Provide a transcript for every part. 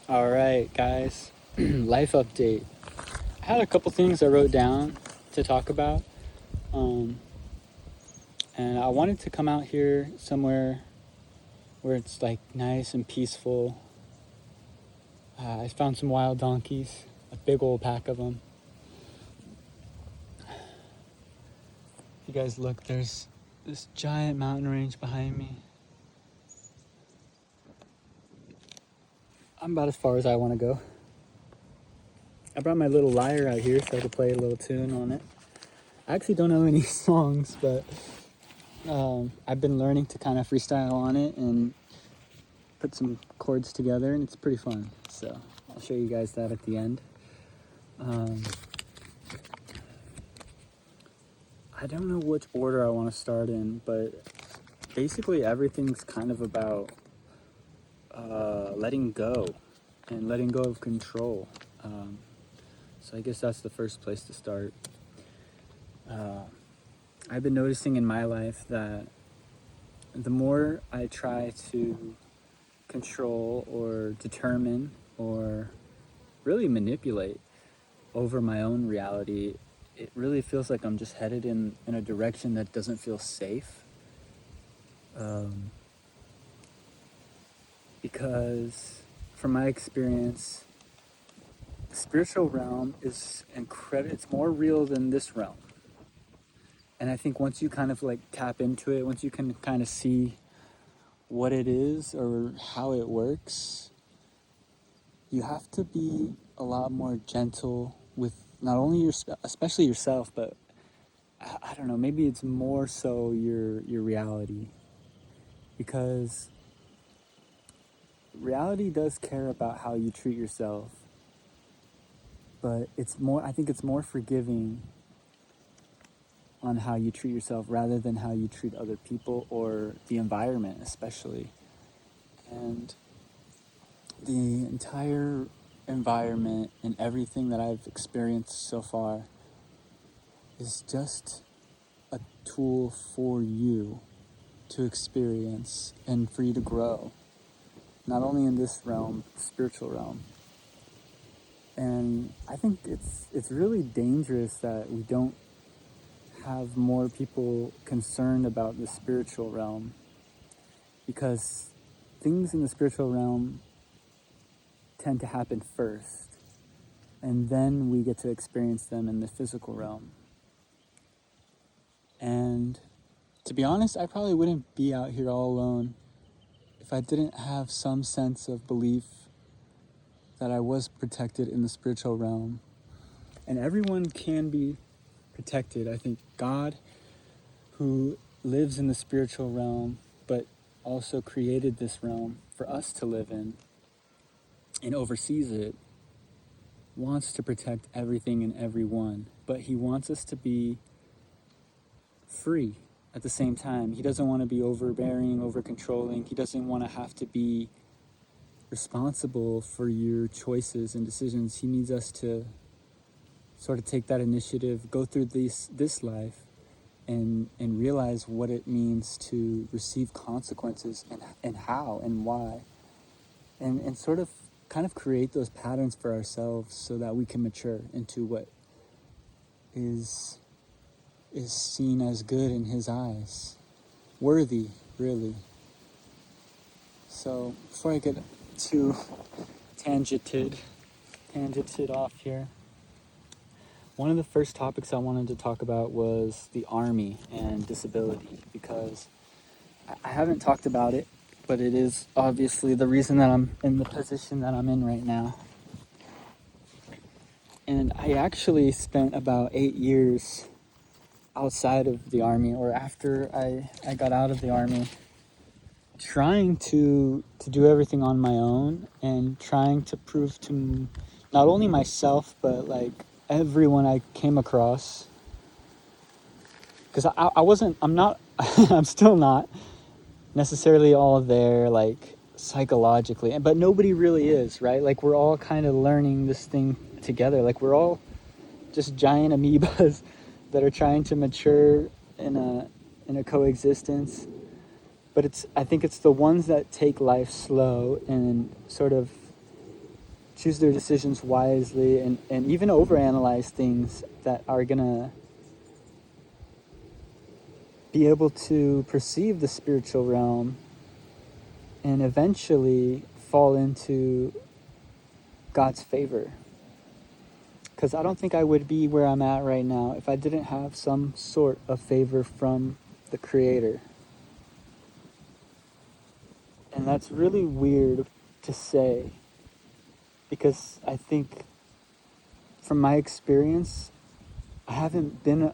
All right, guys. Life update. I had a couple things I wrote down to talk about, um, and I wanted to come out here somewhere where it's like nice and peaceful. I found some wild donkeys, a big old pack of them. If you guys look, there's this giant mountain range behind me. I'm about as far as I want to go. I brought my little lyre out here so I could play a little tune on it. I actually don't know any songs, but I've been learning to kind of freestyle on it and put some chords together, and it's pretty fun. So I'll show you guys that at the end. I don't know which order I want to start in, but basically everything's kind of about letting go and letting go of control. So I guess that's the first place to start. I've been noticing in my life that the more I try to control or determine or really manipulate over my own reality, it really feels like I'm just headed in a direction that doesn't feel safe. Because from my experience, the spiritual realm is incredible. It's more real than this realm. And I think once you kind of like tap into it, once you can kind of see what it is or how it works, you have to be a lot more gentle with not only especially yourself, but I don't know, maybe it's more so your reality, because reality does care about how you treat yourself, but I think it's more forgiving on how you treat yourself rather than how you treat other people or the environment especially. And the entire environment and everything that I've experienced so far is just a tool for you to experience and for you to grow, not only in this realm, spiritual realm. And I think it's really dangerous that we don't have more people concerned about the spiritual realm, because things in the spiritual realm tend to happen first, and then we get to experience them in the physical realm. And to be honest, I probably wouldn't be out here all alone if I didn't have some sense of belief that I was protected in the spiritual realm. And everyone can be protected. I think God, who lives in the spiritual realm, but also created this realm for us to live in and oversees it, wants to protect everything and everyone, but he wants us to be free at the same time. He doesn't want to be overbearing, over controlling. He doesn't want to have to be responsible for your choices and decisions. He needs us to sort of take that initiative, go through this life, and realize what it means to receive consequences, and how and why, and sort of kind of create those patterns for ourselves so that we can mature into what is seen as good in his eyes, worthy, really. So before I get too tangented off here, one of the first topics I wanted to talk about was the Army and disability, because I haven't talked about it, but it is obviously the reason that I'm in the position that I'm in right now. And I actually spent about 8 years outside of the Army, or after I got out of the Army, trying to do everything on my own and trying to prove to not only myself, but like everyone I came across, because I'm not I'm still not necessarily all there like psychologically, but nobody really is, right? Like we're all kind of learning this thing together. Like we're all just giant amoebas that are trying to mature in a coexistence. But I think it's the ones that take life slow and sort of choose their decisions wisely, and even overanalyze things that are gonna be able to perceive the spiritual realm and eventually fall into God's favor. Because I don't think I would be where I'm at right now if I didn't have some sort of favor from the Creator. And that's really weird to say, because I think from my experience, I haven't been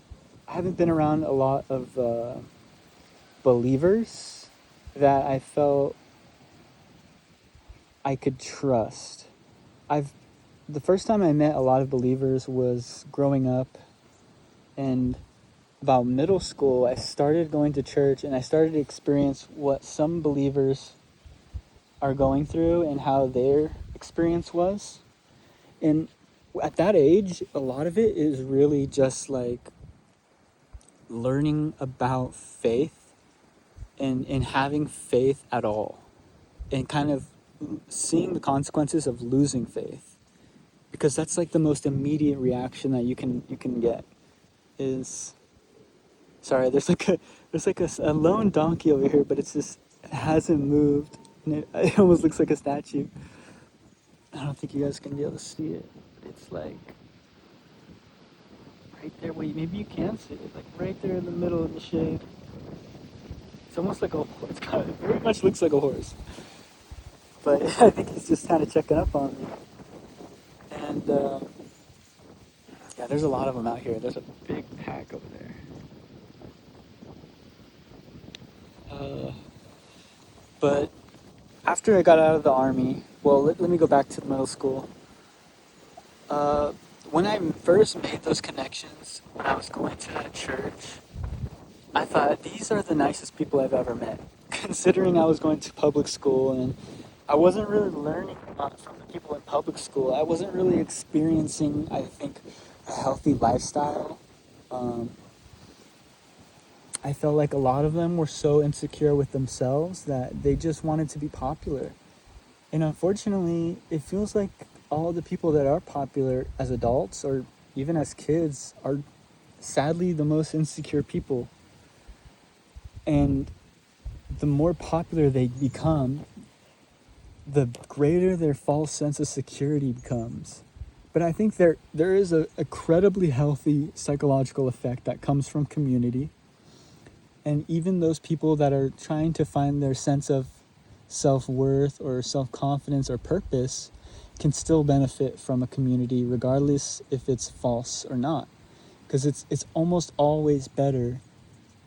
around a lot of believers that I felt I could trust. The first time I met a lot of believers was growing up, and about middle school, I started going to church and I started to experience what some believers are going through and how their experience was. And at that age, a lot of it is really just like learning about faith and having faith at all, and kind of seeing the consequences of losing faith, because that's like the most immediate reaction that you can get is, sorry, there's like a lone donkey over here, but it hasn't moved, and it almost looks like a statue. I don't think you guys can be able to see it, but it's like right there. Wait, maybe you can see it, like right there in the middle of the shade. It's almost like it very much looks like a horse, but I think he's just kind of checking up on me. And yeah, there's a lot of them out here. There's a big pack over there. But after I got out of the army, well, let me go back to middle school. When I first made those connections, when I was going to that church, I thought, these are the nicest people I've ever met. Considering I was going to public school and I wasn't really learning a lot from the people in public school. I wasn't really experiencing, I think, a healthy lifestyle. I felt like a lot of them were so insecure with themselves that they just wanted to be popular. And unfortunately, it feels like all the people that are popular as adults or even as kids are sadly the most insecure people. And the more popular they become, the greater their false sense of security becomes. But I think there is a incredibly healthy psychological effect that comes from community. And even those people that are trying to find their sense of self-worth or self-confidence or purpose can still benefit from a community, regardless if it's false or not. Because it's almost always better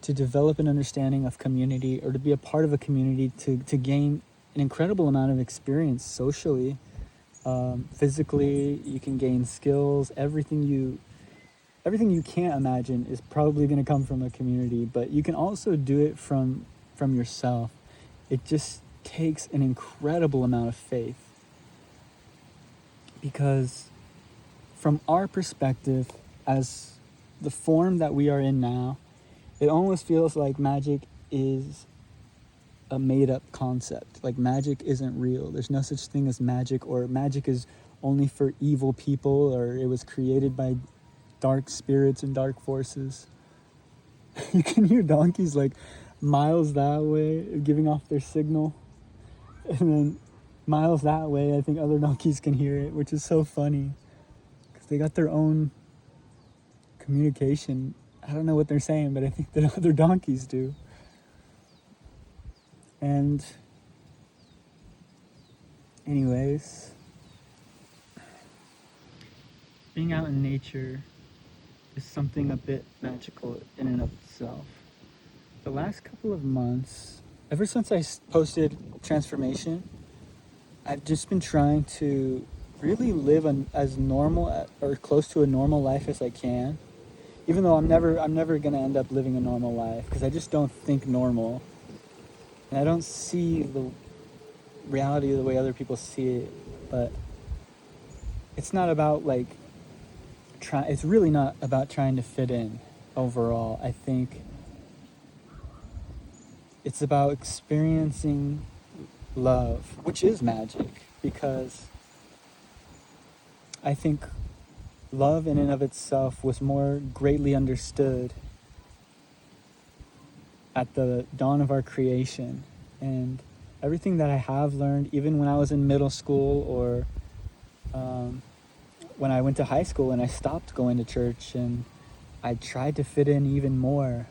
to develop an understanding of community or to be a part of a community to gain an incredible amount of experience socially, physically. You can gain skills. Everything you can't imagine is probably going to come from a community, but you can also do it from yourself. It just takes an incredible amount of faith, because from our perspective, as the form that we are in now, it almost feels like magic is a made-up concept. Like magic isn't real. There's no such thing as magic, or magic is only for evil people, or it was created by dark spirits and dark forces. You can hear donkeys like miles that way giving off their signal, and then miles that way I think other donkeys can hear it, which is so funny because they got their own communication. I don't know what they're saying, but I think that other donkeys do. And anyways, being out in nature is something a bit magical in and of itself. The last couple of months, ever since I posted Transformation, I've just been trying to really live as normal or close to a normal life as I can. Even though I'm never going to end up living a normal life, because I just don't think normal. And I don't see the reality the way other people see it. But it's not about like it's really not about trying to fit in overall. I think it's about experiencing love, which is magic, because I think love in and of itself was more greatly understood at the dawn of our creation. And everything that I have learned, even when I was in middle school or when I went to high school and I stopped going to church and I tried to fit in even more,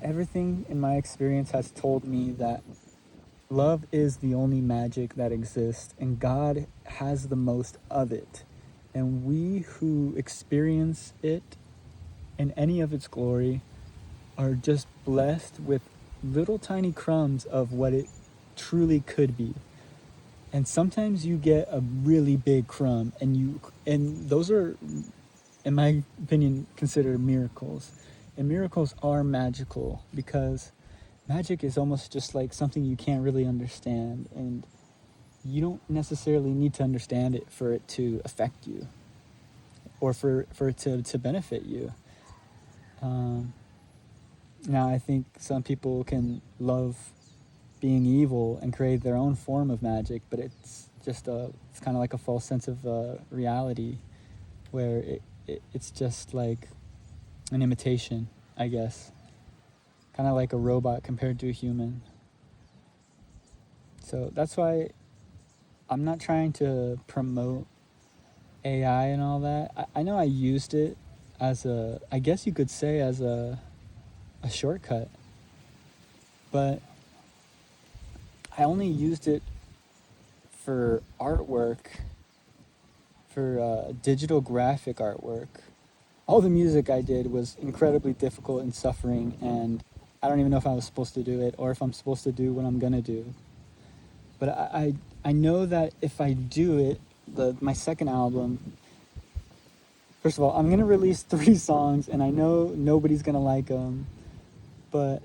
everything in my experience has told me that love is the only magic that exists, and God has the most of it. And we who experience it in any of its glory are just blessed with little tiny crumbs of what it truly could be. And sometimes you get a really big crumb, and those are, in my opinion, considered miracles. And miracles are magical because magic is almost just like something you can't really understand, and you don't necessarily need to understand it for it to affect you or for it to benefit you. Now, I think some people can love being evil and create their own form of magic, but it's kind of like a false sense of reality where it's just like an imitation, I guess. Kind of like a robot compared to a human. So that's why I'm not trying to promote AI and all that. I know I used it I guess you could say as a shortcut, but I only used it for artwork, for digital graphic artwork. All the music I did was incredibly difficult and suffering, and I don't even know if I was supposed to do it or if I'm supposed to do what I'm gonna do. But I know that if I do it, my second album, first of all, I'm gonna release 3 songs, and I know nobody's gonna like them, but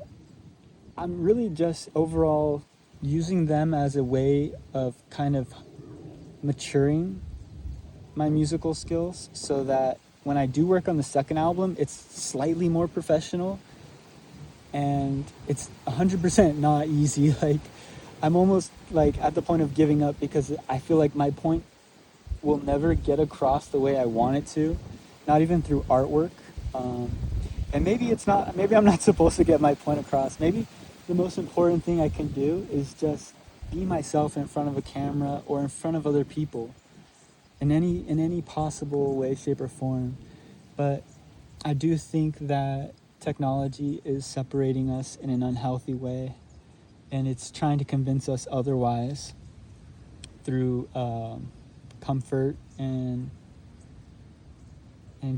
I'm really just overall using them as a way of kind of maturing my musical skills so that when I do work on the second album, it's slightly more professional, and it's 100% not easy. Like, I'm almost like at the point of giving up because I feel like my point will never get across the way I want it to, not even through artwork. And maybe I'm not supposed to get my point across. Maybe the most important thing I can do is just be myself in front of a camera or in front of other people in any possible way, shape, or form. But I do think that technology is separating us in an unhealthy way, and it's trying to convince us otherwise through comfort and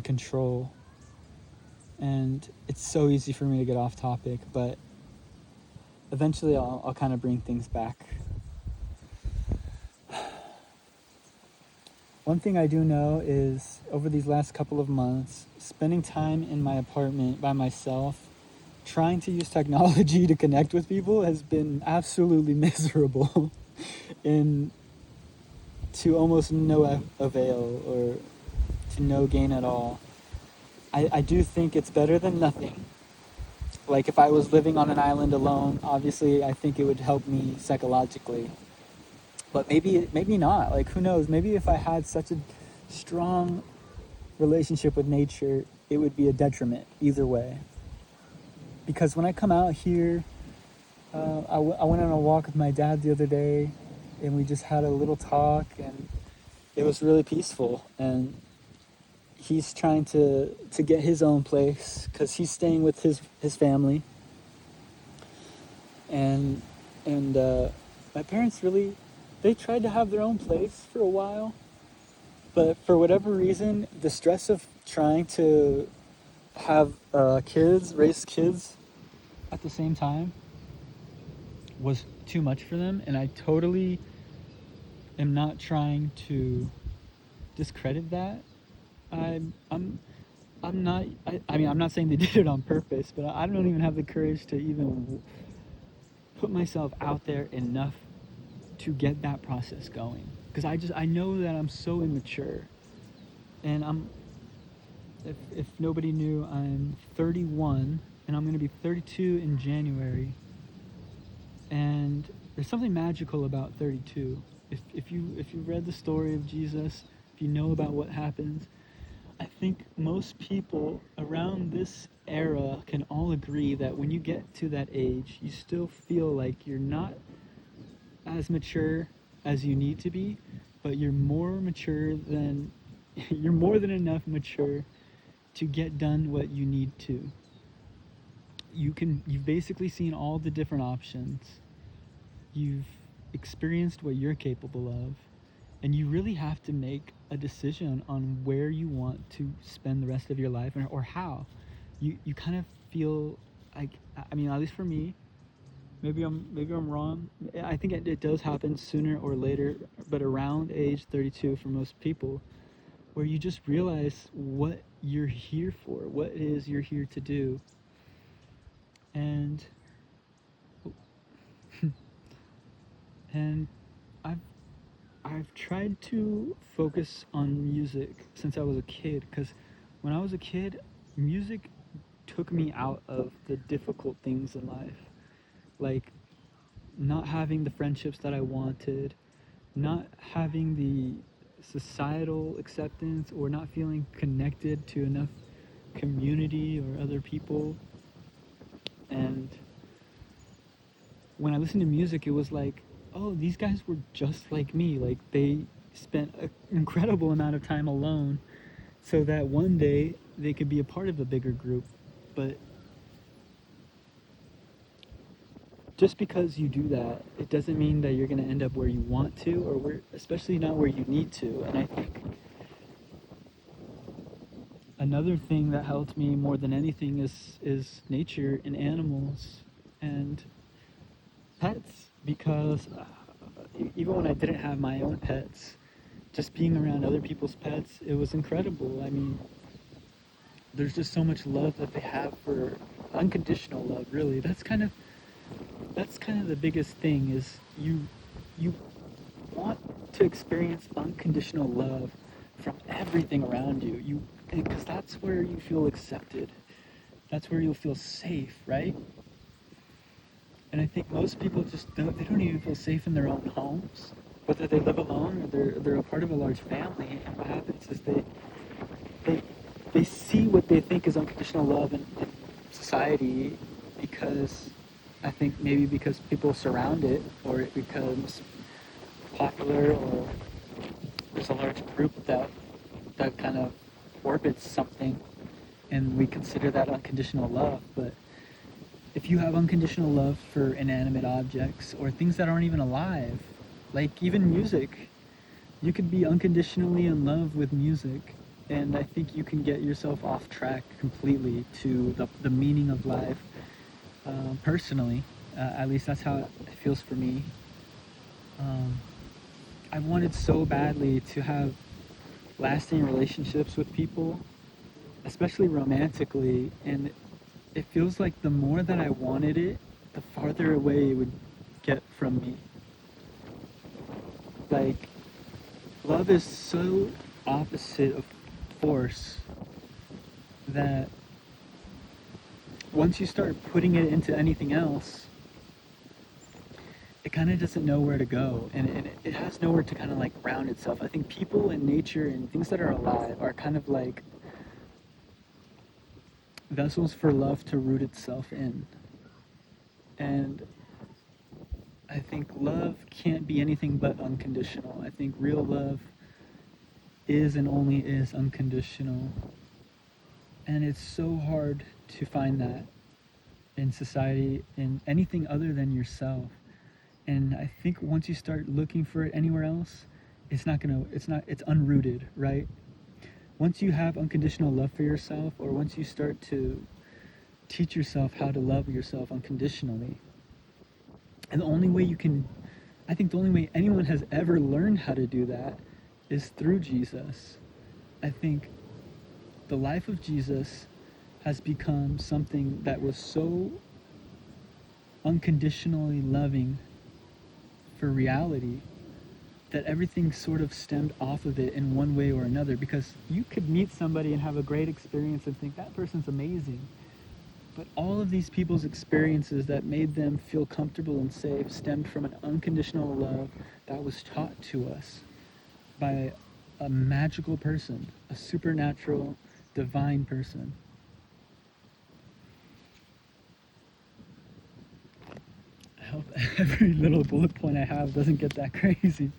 control. And it's so easy for me to get off topic, but eventually I'll kind of bring things back. One thing I do know is over these last couple of months, spending time in my apartment by myself, trying to use technology to connect with people has been absolutely miserable and to almost no avail or to no gain at all. I do think it's better than nothing. Like if I was living on an island alone, obviously I think it would help me psychologically. But maybe not. Like who knows? Maybe if I had such a strong relationship with nature, it would be a detriment either way. Because when I come out here, I went on a walk with my dad the other day, and we just had a little talk, and it was really peaceful. And he's trying to get his own place because he's staying with his family. And my parents really, they tried to have their own place for a while, but for whatever reason, the stress of trying to have raise kids at the same time was too much for them, and I totally am not trying to discredit that. I'm not. I mean, I'm not saying they did it on purpose, but I don't even have the courage to even put myself out there enough to get that process going. Because I know that I'm so immature, and if nobody knew, I'm 31, and I'm gonna be 32 in January. And there's something magical about 32. If you read the story of Jesus, if you know about what happens, I think most people around this era can all agree that when you get to that age, you still feel like you're not as mature as you need to be, but you're more mature than you're more than enough mature to get done what you need to. You've basically seen all the different options. You've experienced what you're capable of, and you really have to make a decision on where you want to spend the rest of your life, or how. You kind of feel like, I mean, at least for me, maybe I'm wrong. I think it does happen sooner or later, but around age 32 for most people, where you just realize what you're here for, what it is you're here to do. And and I've I've tried to focus on music since I was a kid, because when I was a kid, music took me out of the difficult things in life, like not having the friendships that I wanted, not having the societal acceptance, or not feeling connected to enough community or other people. And when I listened to music, it was like, oh, these guys were just like me. Like, they spent an incredible amount of time alone so that one day they could be a part of a bigger group. But just because you do that, it doesn't mean that you're going to end up where you want to, or especially not where you need to. And I think another thing that helped me more than anything is nature and animals and pets, because even when I didn't have my own pets, just being around other people's pets, it was incredible. I mean, there's just so much love that they have, for unconditional love, really. That's kind of the biggest thing, is you want to experience unconditional love from everything around you. Because that's where you feel accepted. That's where you'll feel safe, right? And I think most people they don't even feel safe in their own homes, whether they live alone or they're a part of a large family. And what happens is they they see what they think is unconditional love in society, because I think maybe because people surround it, or it becomes popular, or there's a large group that kind of orbits something, and we consider that unconditional love. But if you have unconditional love for inanimate objects or things that aren't even alive, like even music, you could be unconditionally in love with music, and I think you can get yourself off track completely to the meaning of life. Personally, at least that's how it feels for me. I wanted so badly to have lasting relationships with people, especially romantically, and it feels like the more that I wanted it, the farther away it would get from me. Like, love is so opposite of force that once you start putting it into anything else, it kind of doesn't know where to go, and it has nowhere to kind of like ground itself. I think people and nature and things that are alive are kind of like vessels for love to root itself in. And I think love can't be anything but unconditional. I think real love is and only is unconditional. And it's so hard to find that in society, in anything other than yourself. And I think once you start looking for it anywhere else, it's unrooted, right? Once you have unconditional love for yourself, or once you start to teach yourself how to love yourself unconditionally, and I think the only way anyone has ever learned how to do that is through Jesus. I think the life of Jesus has become something that was so unconditionally loving for reality that everything sort of stemmed off of it in one way or another. Because you could meet somebody and have a great experience and think that person's amazing, but all of these people's experiences that made them feel comfortable and safe stemmed from an unconditional love that was taught to us by a magical person, a supernatural, divine person. I hope every little bullet point I have doesn't get that crazy.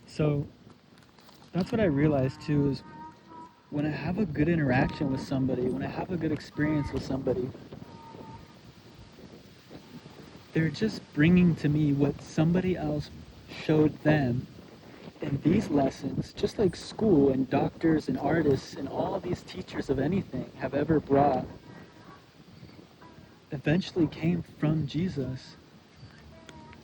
So that's what I realized too is when I have a good interaction with somebody, when I have a good experience with somebody, they're just bringing to me what somebody else showed them. And these lessons, just like school and doctors and artists and all these teachers of anything have ever brought, eventually came from Jesus.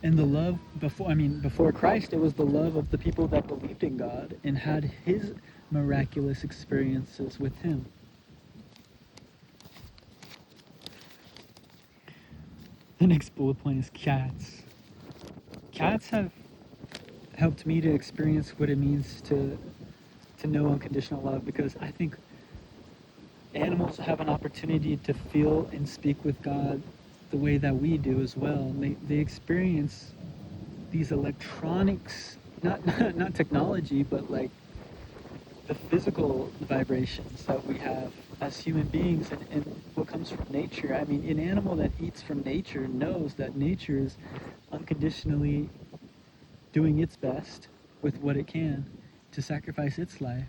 And the love before Christ, it was the love of the people that believed in God and had his miraculous experiences with him. The next bullet point is cats. Cats have helped me to experience what it means to know unconditional love, because I think animals have an opportunity to feel and speak with God the way that we do as well. And they experience these electronics, not technology, but like the physical vibrations that we have as human beings, and what comes from nature. I mean, an animal that eats from nature knows that nature is unconditionally doing its best with what it can to sacrifice its life.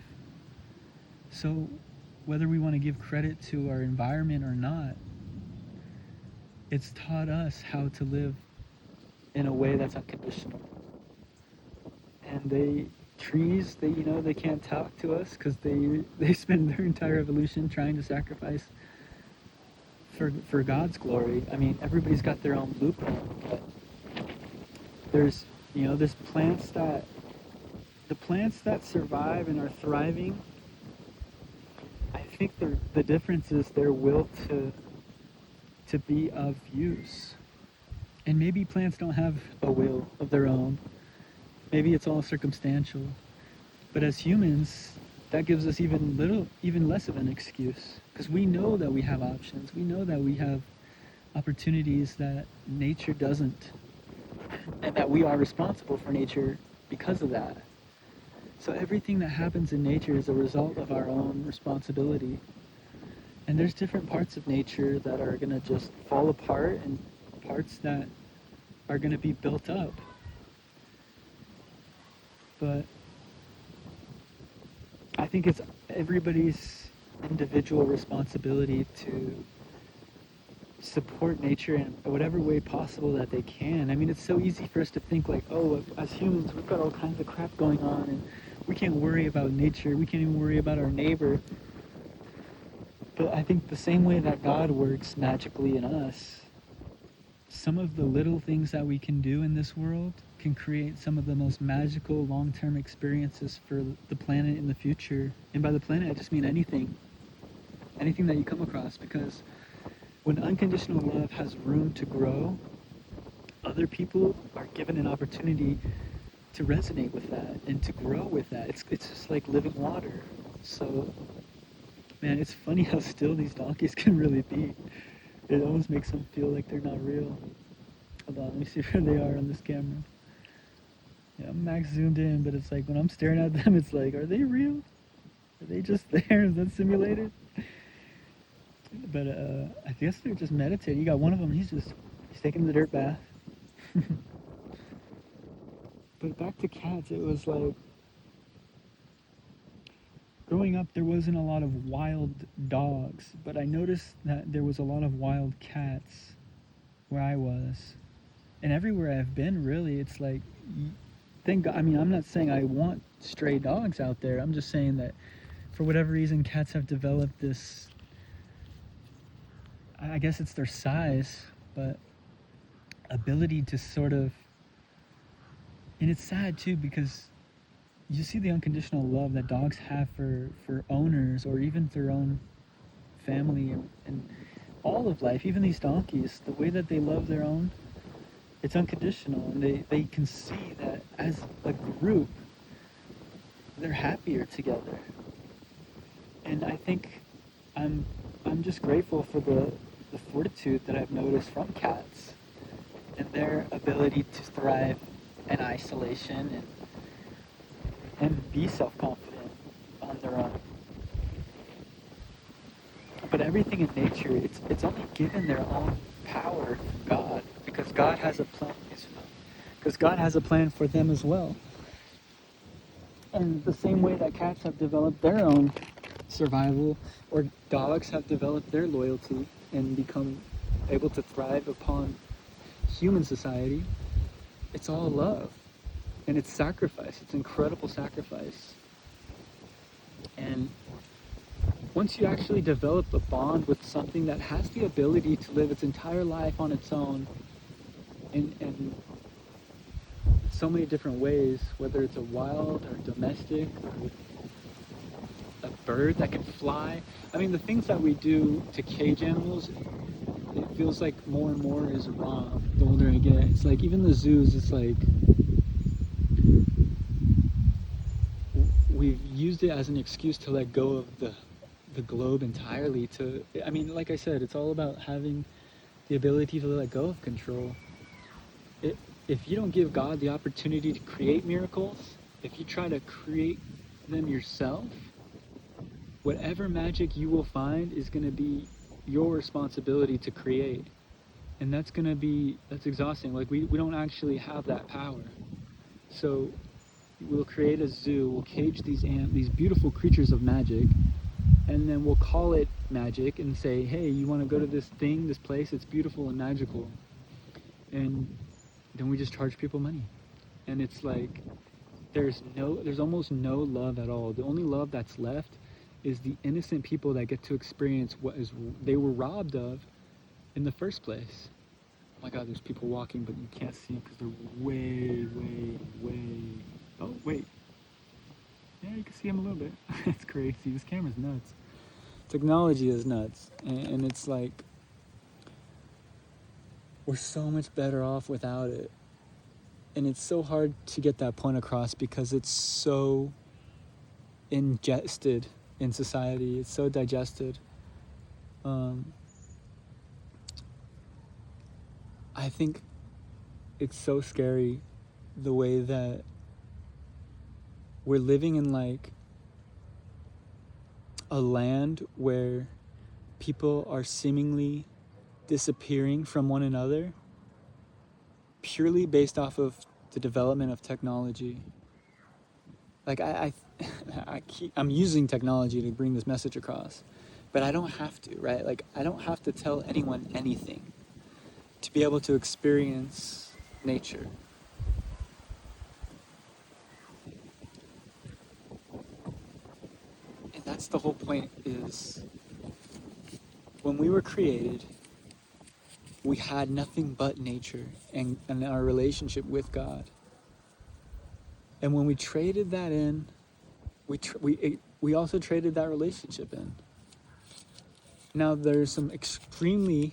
So whether we want to give credit to our environment or not, it's taught us how to live in a way that's unconditional. And trees, they can't talk to us because they spend their entire evolution trying to sacrifice for God's glory. I mean, everybody's got their own blueprint, but there's the plants that survive and are thriving. I think the difference is their will to be of use. And maybe plants don't have a will of their own. Maybe it's all circumstantial. But as humans, that gives us even less of an excuse, because we know that we have options. We know that we have opportunities that nature doesn't, and that we are responsible for nature because of that. So everything that happens in nature is a result of our own responsibility. And there's different parts of nature that are going to just fall apart, and parts that are going to be built up. But I think it's everybody's individual responsibility to support nature in whatever way possible that they can. I mean, it's so easy for us to think like, oh, as humans, we've got all kinds of crap going on, and we can't worry about nature. We can't even worry about our neighbor. But I think the same way that God works magically in us, some of the little things that we can do in this world can create some of the most magical long-term experiences for the planet in the future. And by the planet, I just mean anything that you come across, because when unconditional love has room to grow, other people are given an opportunity to resonate with that and to grow with that. It's just like living water. So, man, it's funny how still these donkeys can really be. It almost makes them feel like they're not real. Hold on, let me see where they are on this camera. Yeah, I'm max zoomed in, but it's like when I'm staring at them, it's like, are they real? Are they just there? Is that simulated? But I guess they're just meditating. You got one of them, he's taking the dirt bath. But back to cats, it was like, growing up, there wasn't a lot of wild dogs, but I noticed that there was a lot of wild cats where I was. And everywhere I've been, really, it's like, thank God. I mean, I'm not saying I want stray dogs out there. I'm just saying that for whatever reason, cats have developed this, I guess it's their size, but ability to sort of, and it's sad too, because you see the unconditional love that dogs have for owners, or even their own family, and all of life, even these donkeys, the way that they love their own, it's unconditional, and they can see that as a group, they're happier together. And I think I'm just grateful for the fortitude that I've noticed from cats and their ability to thrive in isolation and be self-confident on their own. But everything in nature, it's only given their own power from God, because God has a plan. Because God has a plan for them as well. And the same way that cats have developed their own survival, or dogs have developed their loyalty and become able to thrive upon human society, it's all love. And it's sacrifice. It's incredible sacrifice. And once you actually develop a bond with something that has the ability to live its entire life on its own in so many different ways, whether it's a wild or domestic or a bird that can fly. I mean, the things that we do to cage animals, it feels like more and more is wrong the older I get. It's like even the zoos, it's like we've used it as an excuse to let go of the globe entirely. To, I mean, like I said, it's all about having the ability to let go of control. If you don't give God the opportunity to create miracles, if you try to create them yourself, whatever magic you will find is going to be your responsibility to create. And that's exhausting. Like we don't actually have that power. So we'll create a zoo, we'll cage these beautiful creatures of magic, and then we'll call it magic and say, hey, you want to go to this place, it's beautiful and magical. And then we just charge people money. And it's like, there's almost no love at all. The only love that's left is the innocent people that get to experience what they were robbed of in the first place. Oh my God, there's people walking, but you can't see them because they're way, way, way. Oh, wait. Yeah, you can see them a little bit. It's crazy. This camera's nuts. Technology is nuts. And it's like, we're so much better off without it. And it's so hard to get that point across because it's so ingested in society. It's so digested. I think it's so scary the way that we're living in like a land where people are seemingly disappearing from one another purely based off of the development of technology. Like I'm using technology to bring this message across, but I don't have to, right? Like I don't have to tell anyone anything to be able to experience nature. And that's the whole point, is when we were created, we had nothing but nature and our relationship with God. And when we traded that in, we also traded that relationship in. Now, there's some extremely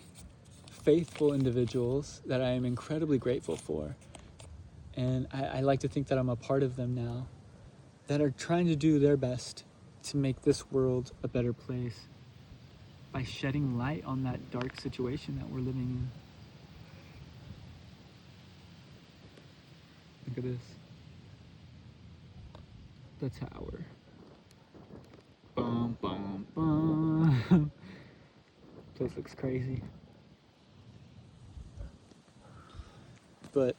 faithful individuals that I am incredibly grateful for. And I like to think that I'm a part of them now, that are trying to do their best to make this world a better place by shedding light on that dark situation that we're living in. Look at this. The tower. Bum, bum, bum. Place looks crazy. But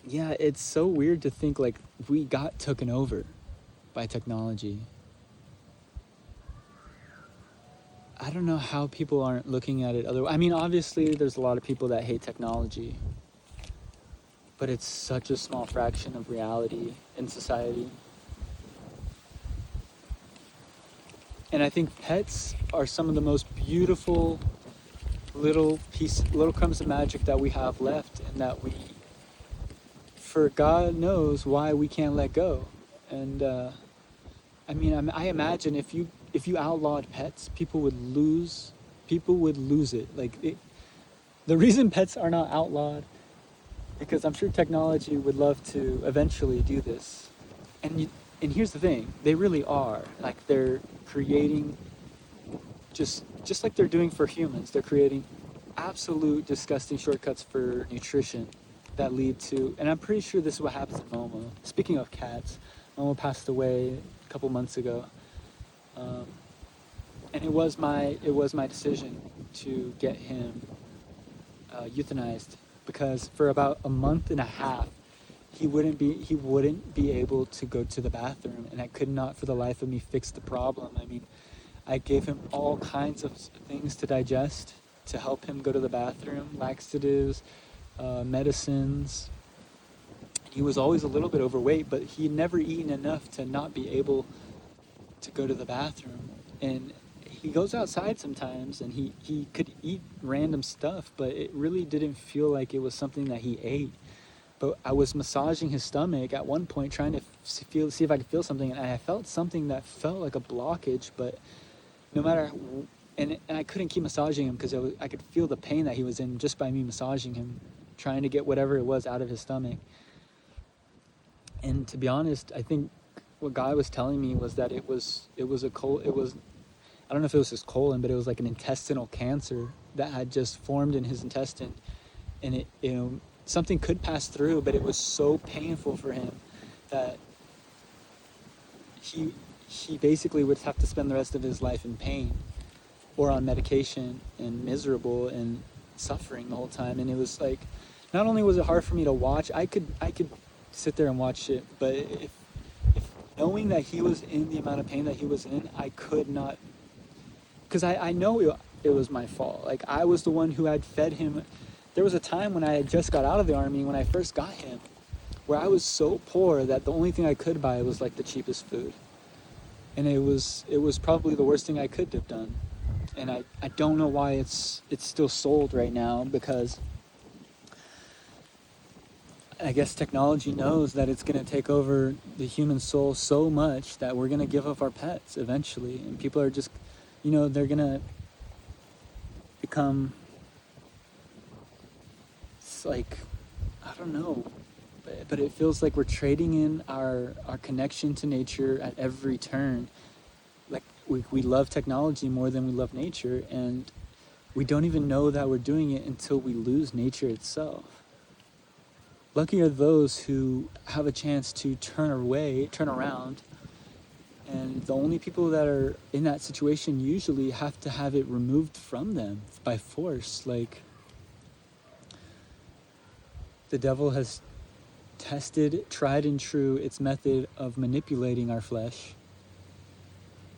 yeah, it's so weird to think like we got taken over by technology. I don't know how people aren't looking at it otherwise. I mean, obviously there's a lot of people that hate technology, but it's such a small fraction of reality in society. And I think pets are some of the most beautiful little crumbs of magic that we have left, and that for God knows why we can't let go. And I mean, I imagine if you outlawed pets, people would lose it. The reason pets are not outlawed, because I'm sure technology would love to eventually do this. And here's the thing, they really are. Like, they're creating, just like they're doing for humans, they're creating absolute disgusting shortcuts for nutrition that lead to, and I'm pretty sure this is what happens to Momo. Speaking of cats, Mama passed away a couple months ago, um, and it was my decision to get him euthanized, because for about a month and a half he wouldn't be able to go to the bathroom, and I could not for the life of me fix the problem. I mean, I gave him all kinds of things to digest to help him go to the bathroom, laxatives, medicines. He was always a little bit overweight, but he had never eaten enough to not be able to go to the bathroom. And he goes outside sometimes and he could eat random stuff, but it really didn't feel like it was something that he ate. But I was massaging his stomach at one point, trying to see if I could feel something, and I felt something that felt like a blockage. But no matter, and I couldn't keep massaging him because I could feel the pain that he was in just by me massaging him, trying to get whatever it was out of his stomach. And to be honest, I think what God was telling me was that it was I don't know if it was his colon, but it was like an intestinal cancer that had just formed in his intestine, and something could pass through, but it was so painful for him that he basically would have to spend the rest of his life in pain or on medication and miserable and suffering the whole time. And it was like, not only was it hard for me to watch, I could sit there and watch it, but if knowing that he was in the amount of pain that he was in, I could not, because I know it was my fault. Like, I was the one who had fed him. There was a time when I had just got out of the army, when I first got him, where I was so poor that the only thing I could buy was like the cheapest food. And it was probably the worst thing I could have done. And I don't know why it's still sold right now, because I guess technology knows that it's going to take over the human soul so much that we're going to give up our pets eventually. And people are just, they're going to become, it's like, I don't know, but it feels like we're trading in our connection to nature at every turn. Like, we love technology more than we love nature, and we don't even know that we're doing it until we lose nature itself. Lucky are those who have a chance to turn around, and the only people that are in that situation usually have to have it removed from them by force. Like, the devil has tried and true, its method of manipulating our flesh.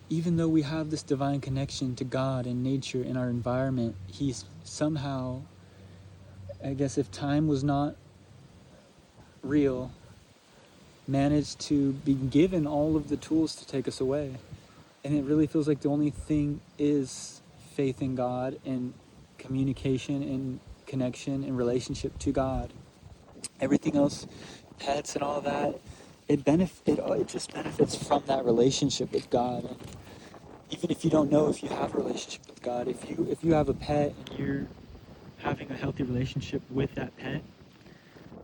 Even though we have this divine connection to God and nature in our environment, he's somehow, I guess if time was not real, managed to be given all of the tools to take us away. And it really feels like the only thing is faith in God and communication and connection and relationship to God. Everything else, pets and all that, it just benefits from that relationship with God. And even if you don't know if you have a relationship with God, if you have a pet and you're having a healthy relationship with that pet,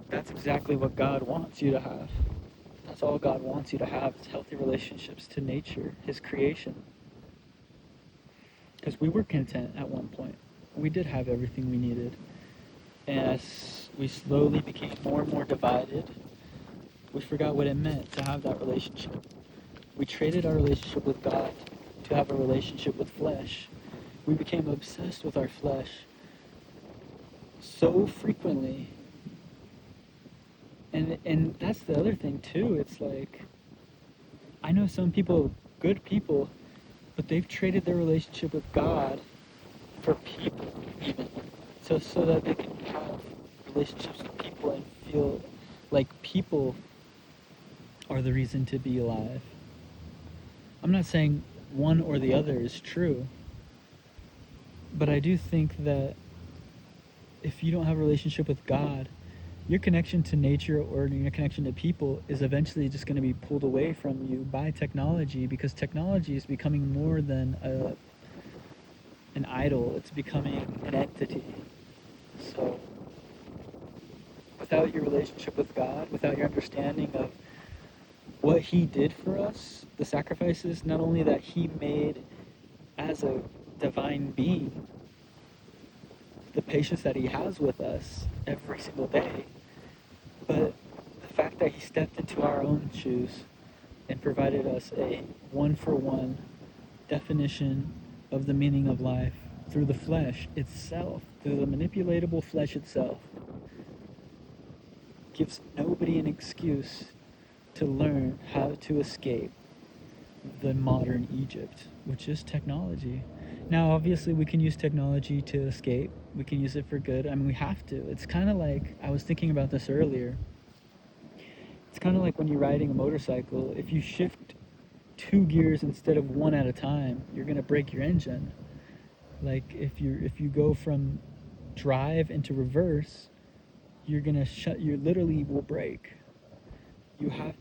that's exactly what God wants you to have. That's all God wants you to have, is healthy relationships to nature, his creation. Because we were content at one point. We did have everything we needed. And as we slowly became more and more divided, we forgot what it meant to have that relationship. We traded our relationship with God to have a relationship with flesh. We became obsessed with our flesh so frequently. And that's the other thing too. It's like, I know some people, good people, but they've traded their relationship with God for people, even. So that they can have relationships with people and feel like people are the reason to be alive. I'm not saying one or the other is true, but I do think that if you don't have a relationship with God, your connection to nature or your connection to people is eventually just going to be pulled away from you by technology, because technology is becoming more than an idol. It's becoming an entity. So without your relationship with God, without your understanding of what he did for us, the sacrifices not only that he made as a divine being, the patience that he has with us every single day, but the fact that he stepped into our own shoes and provided us a one-for-one definition of the meaning of life through the flesh itself, through the manipulatable flesh itself, gives nobody an excuse to learn how to escape the modern Egypt, which is technology. Now, obviously, we can use technology to escape. We can use it for good. I mean, we have to. It's kind of like, I was thinking about this earlier. It's kind of like when you're riding a motorcycle. If you shift two gears instead of one at a time, you're gonna break your engine. Like if you go from drive into reverse, you literally will break.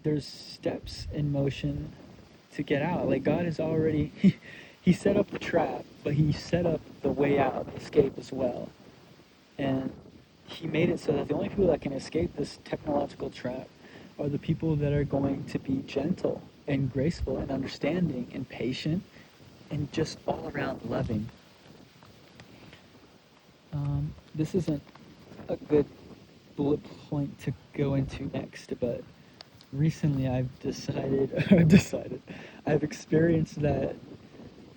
There's steps in motion to get out. Like God has already he set up the trap, but he set up the way out, the escape as well. And he made it so that the only people that can escape this technological trap are the people that are going to be gentle and graceful and understanding and patient and just all around loving. This isn't a good bullet point to go into next, but recently I've experienced that,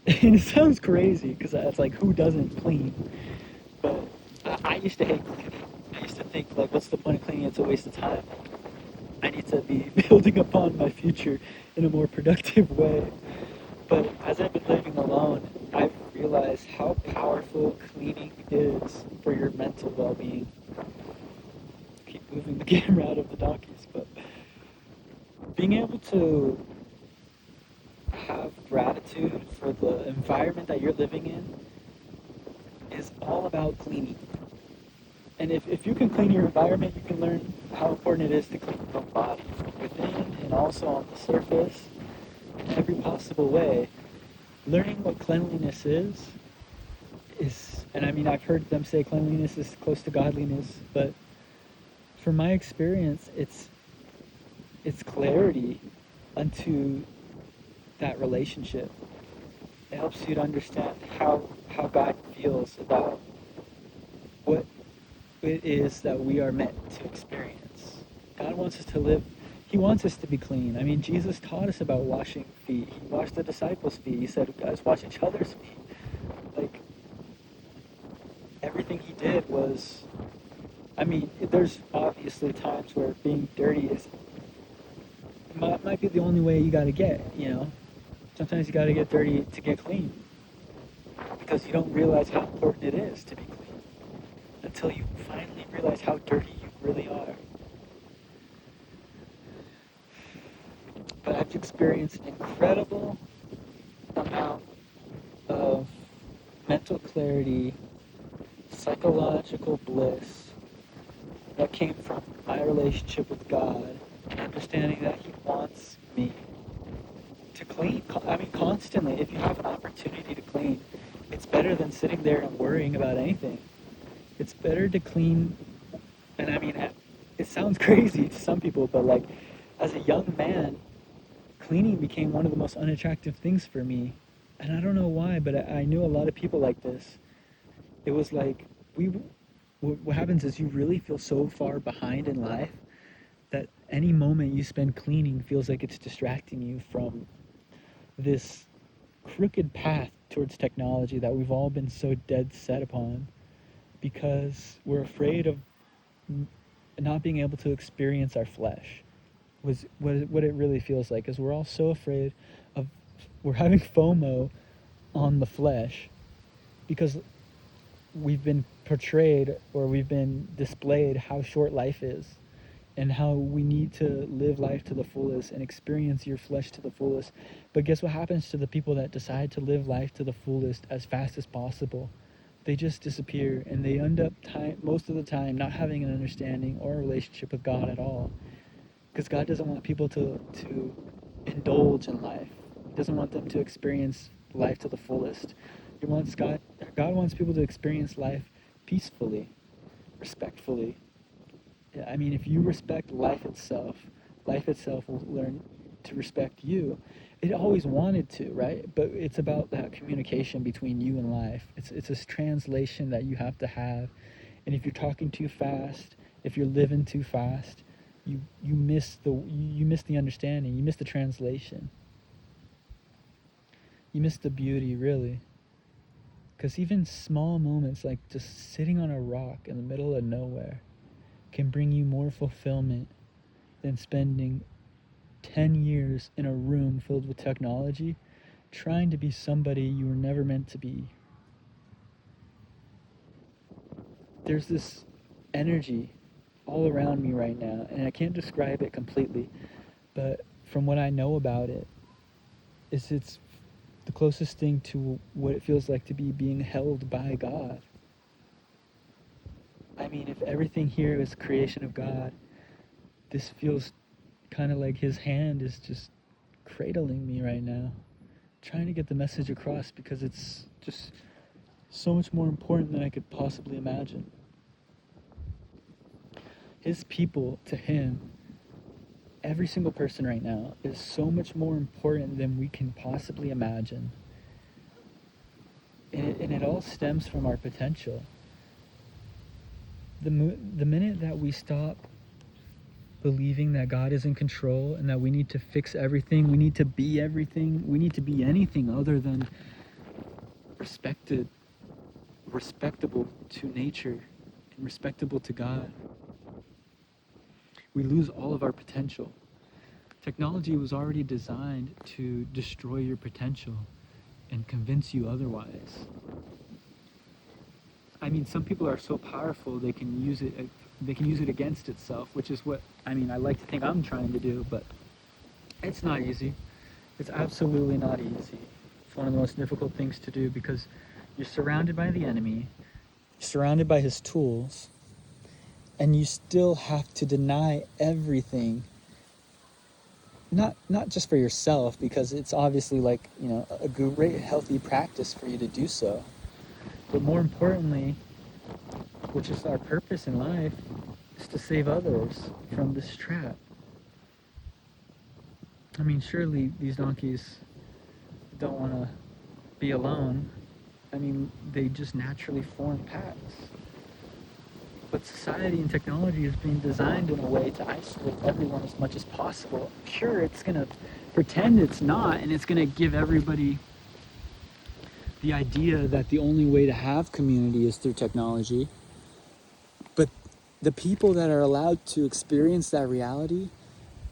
and it sounds crazy because it's like, who doesn't clean? But I used to hate cleaning. I used to think, like, what's the point of cleaning? It's a waste of time. I need to be building upon my future in a more productive way. But as I've been living alone, I've realized how powerful cleaning is for your mental well-being. Keep moving the camera out of the donkeys, but being able to have gratitude for the environment that you're living in is all about cleaning. And if you can clean your environment, you can learn how important it is to clean your body from within and also on the surface in every possible way. Learning what cleanliness is, and I mean, I've heard them say cleanliness is close to godliness, but from my experience, it's clarity unto that relationship. It helps you to understand how God feels about what it is that we are meant to experience. God wants us to live, he wants us to be clean. I mean, Jesus taught us about washing feet. He washed the disciples' feet. He said, guys, wash each other's feet. Like, everything he did was, I mean, there's obviously times where being dirty might be the only way you gotta get, you know? Sometimes you gotta get dirty to get clean. Because you don't realize how important it is to be clean until you finally realize how dirty you really are. But I've experienced an incredible amount of mental clarity, psychological bliss that came from my relationship with God and understanding that he wants me to clean. I mean, constantly. If you have an opportunity to clean, it's better than sitting there and worrying about anything. It's better to clean. And I mean, it sounds crazy to some people, but like, as a young man, cleaning became one of the most unattractive things for me. And I don't know why, but I knew a lot of people like this. It was like, what happens is you really feel so far behind in life that any moment you spend cleaning feels like it's distracting you from this crooked path towards technology that we've all been so dead set upon, because we're afraid of not being able to experience our flesh. Was what it really feels like is we're all so afraid of, we're having FOMO on the flesh because we've been portrayed or we've been displayed how short life is and how we need to live life to the fullest and experience your flesh to the fullest. But guess what happens to the people that decide to live life to the fullest as fast as possible? They just disappear, and they end up most of the time not having an understanding or a relationship with God at all. Because God doesn't want people to indulge in life. He doesn't want them to experience life to the fullest. God wants people to experience life peacefully, respectfully. I mean, if you respect life itself will learn to respect you. It always wanted to, right? But it's about that communication between you and life. It's this translation that you have to have. And if you're talking too fast, if you're living too fast, you miss the understanding, you miss the translation, you miss the beauty, really. Because even small moments like just sitting on a rock in the middle of nowhere can bring you more fulfillment than spending 10 years in a room filled with technology trying to be somebody you were never meant to be. There's this energy all around me right now, and I can't describe it completely, but from what I know about it, it's the closest thing to what it feels like to be being held by God. I mean, if everything here is creation of God, this feels kind of like his hand is just cradling me right now, trying to get the message across because it's just so much more important than I could possibly imagine. His people to him, every single person right now, is so much more important than we can possibly imagine. And it all stems from our potential. The minute that we stop believing that God is in control and that we need to fix everything, we need to be everything, we need to be anything other than respectable to nature and respectable to God, we lose all of our potential. Technology was already designed to destroy your potential and convince you otherwise. I mean, some people are so powerful they can use it against itself, which is what I like to think I'm trying to do, but it's not easy. It's absolutely not easy. It's one of the most difficult things to do because you're surrounded by the enemy, you're surrounded by his tools, and you still have to deny everything. Not just for yourself, because it's obviously a great healthy practice for you to do so, but more importantly, which is our purpose in life, is to save others from this trap. I mean, surely these donkeys don't want to be alone. I mean, they just naturally form packs. But society and technology is being designed in a way to isolate everyone as much as possible. Sure, it's going to pretend it's not, and it's going to give everybody the idea that the only way to have community is through technology. But the people that are allowed to experience that reality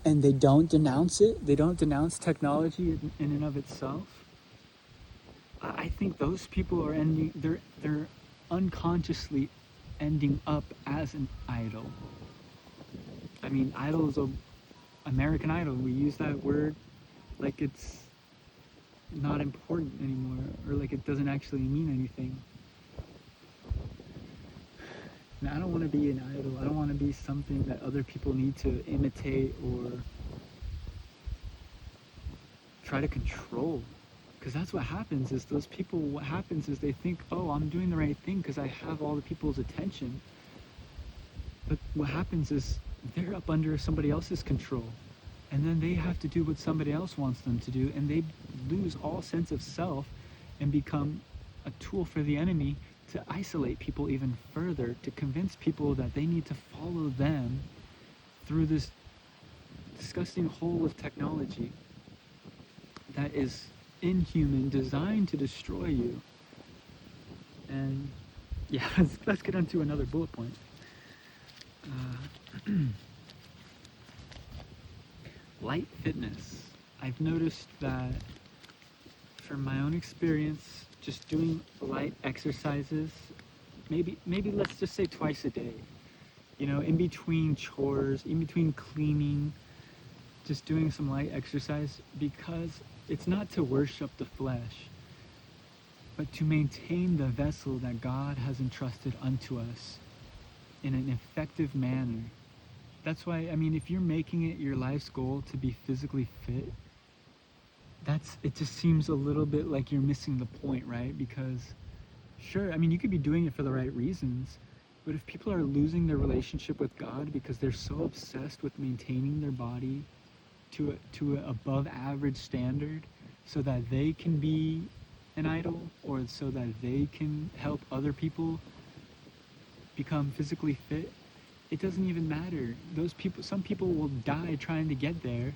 and they don't denounce it, they don't denounce technology in and of itself, I think those people are they're unconsciously ending up as an idol. I mean, idol is American Idol. We use that word like it's not important anymore, or like it doesn't actually mean anything. And I don't want to be an idol. I don't want to be something that other people need to imitate or try to control. Because that's what happens is those people, what happens is they think, oh, I'm doing the right thing because I have all the people's attention. But what happens is they're up under somebody else's control. And then they have to do what somebody else wants them to do. And they lose all sense of self and become a tool for the enemy to isolate people even further, to convince people that they need to follow them through this disgusting hole of technology that is inhuman, designed to destroy you. And yeah, let's get on to another bullet point. Light fitness. I've noticed that from my own experience, just doing light exercises, maybe let's just say twice a day, in between chores, in between cleaning, just doing some light exercise, because it's not to worship the flesh, but to maintain the vessel that God has entrusted unto us in an effective manner. That's why, if you're making it your life's goal to be physically fit, it just seems a little bit like you're missing the point, right? Because sure, you could be doing it for the right reasons, but if people are losing their relationship with God because they're so obsessed with maintaining their body to an above average standard so that they can be an idol, or so that they can help other people become physically fit, it doesn't even matter. Those people, some people will die trying to get there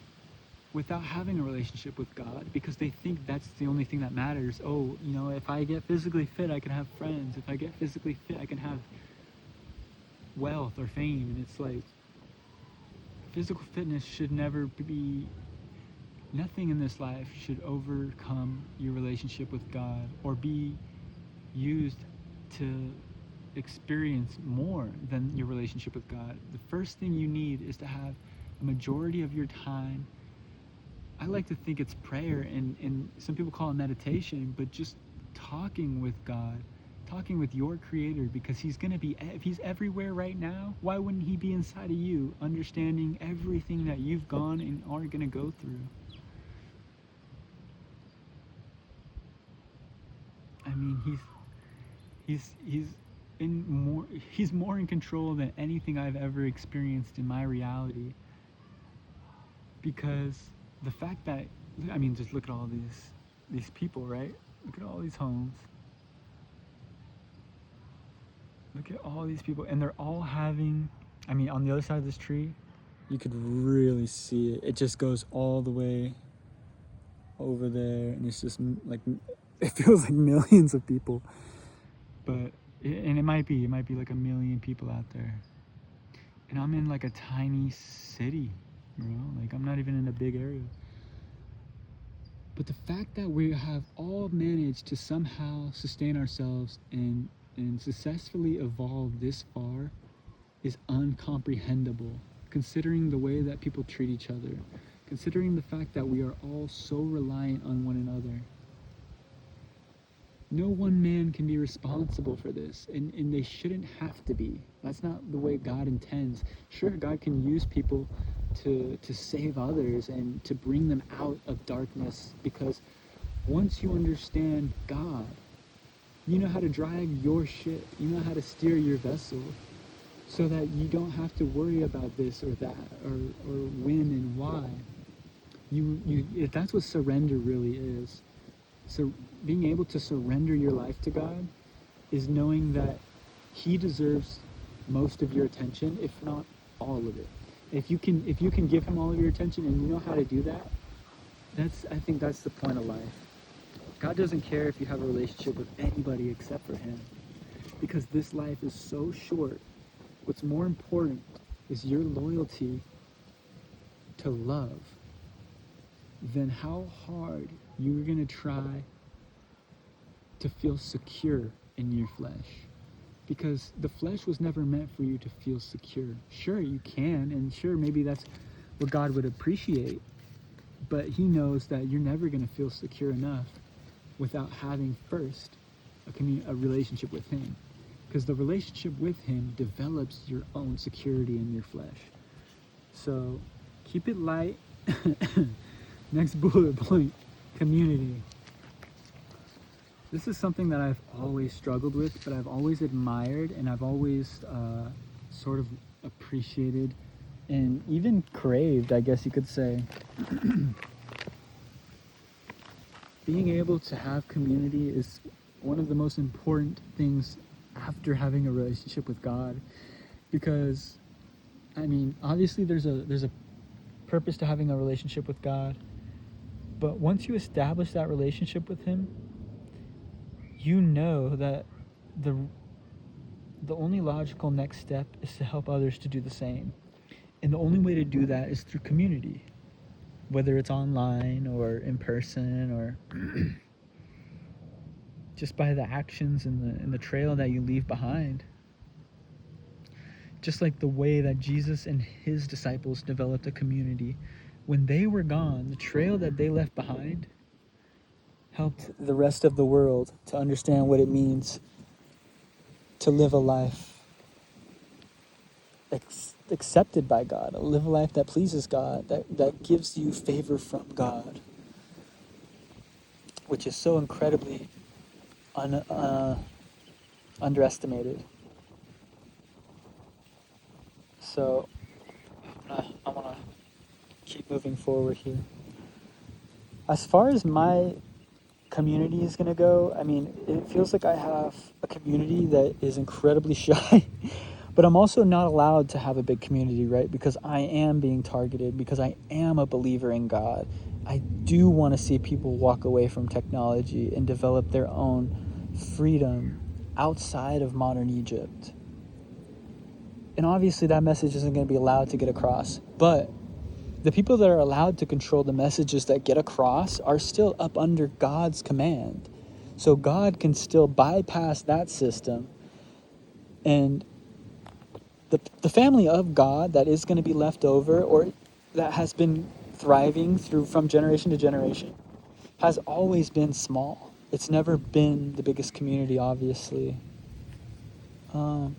without having a relationship with God because they think that's the only thing that matters. Oh, you know, if I get physically fit, I can have friends. If I get physically fit, I can have wealth or fame. And it's like, physical fitness should never be, nothing in this life should overcome your relationship with God or be used to experience more than your relationship with God. The first thing you need is to have a majority of your time. I like to think it's prayer, and some people call it meditation, but just talking with God, talking with your Creator, because He's going to be, if He's everywhere right now, why wouldn't He be inside of you, understanding everything that you've gone and are going to go through? I mean, he's more in control than anything I've ever experienced in my reality. Because the fact that, I mean, just look at all these people, right? Look at all these homes. Look at all these people, and they're all having, I mean, on the other side of this tree, you could really see it. It just goes all the way over there, and it's just like, it feels like millions of people. But, and it might be like a million people out there. And I'm in like a tiny city, you know, like I'm not even in a big area. But the fact that we have all managed to somehow sustain ourselves and successfully evolve this far is uncomprehendable, considering the way that people treat each other, considering the fact that we are all so reliant on one another. No one man can be responsible for this, and they shouldn't have to be. That's not the way God intends. Sure, God can use people to save others and to bring them out of darkness, because once you understand God, you know how to drive your ship, you know how to steer your vessel, so that you don't have to worry about this or that, or when and why. If that's what surrender really is. So being able to surrender your life to God is knowing that He deserves most of your attention, if not all of it. If you can give Him all of your attention and you know how to do that, I think that's the point of life. God doesn't care if you have a relationship with anybody except for Him, because this life is so short. What's more important is your loyalty to love than how hard you're going to try to feel secure in your flesh. Because the flesh was never meant for you to feel secure. Sure, you can, and sure, maybe that's what God would appreciate, but He knows that you're never going to feel secure enough without having first a relationship with Him. Because the relationship with Him develops your own security in your flesh. So keep it light. Next bullet point, community. This is something that I've always struggled with, but I've always admired, and I've always sort of appreciated and even craved, I guess you could say. Being able to have community is one of the most important things after having a relationship with God, because I mean, obviously there's a purpose to having a relationship with God, but once you establish that relationship with Him, you know that the only logical next step is to help others to do the same. And the only way to do that is through community, whether it's online or in person, or just by the actions and the trail that you leave behind. Just like the way that Jesus and His disciples developed a community. When they were gone, the trail that they left behind helped the rest of the world to understand what it means to live a life accepted by God, live a life that pleases God, that gives you favor from God, which is so incredibly underestimated. So I want to keep moving forward here. As far as my community is going to go, I mean, it feels like I have a community that is incredibly shy, But I'm also not allowed to have a big community, right? Because I am being targeted, because I am a believer in God. I do want to see people walk away from technology and develop their own freedom outside of modern Egypt. And obviously that message isn't going to be allowed to get across. But the people that are allowed to control the messages that get across are still up under God's command. So God can still bypass that system, and the family of God that is going to be left over, or that has been thriving through from generation to generation, has always been small. It's never been the biggest community, obviously. I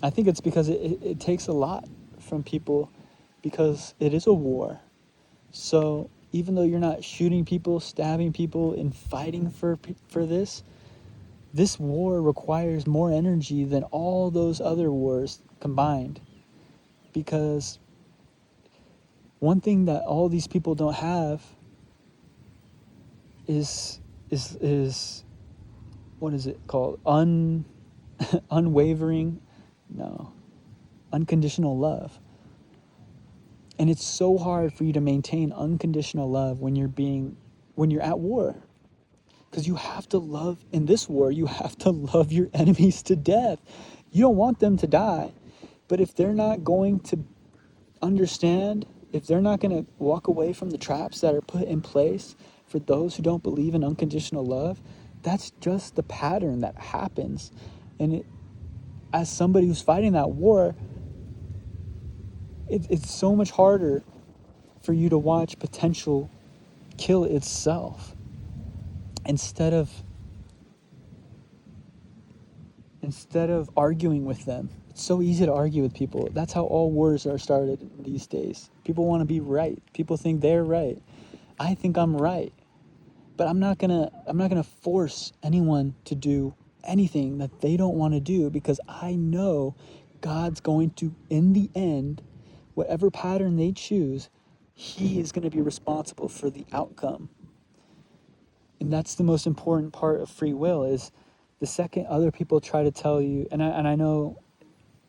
think it's because it takes a lot from people, because it is a war. So even though you're not shooting people, stabbing people, and fighting for this war requires more energy than all those other wars combined. Because one thing that all these people don't have is what is it called? Unwavering, no, unconditional love. And it's so hard for you to maintain unconditional love when you're at war. Because you have to love, in this war, you have to love your enemies to death. You don't want them to die. But if they're not going to understand, if they're not going to walk away from the traps that are put in place for those who don't believe in unconditional love, that's just the pattern that happens. And as somebody who's fighting that war, it's so much harder for you to watch potential kill itself instead of arguing with them. It's so easy to argue with people. That's how all wars are started these days. People want to be right. People think they're right. I think I'm right. But I'm not gonna force anyone to do anything that they don't want to do, because I know God's going to, in the end, whatever pattern they choose, He is going to be responsible for the outcome. And that's the most important part of free will, is the second other people try to tell you, and I know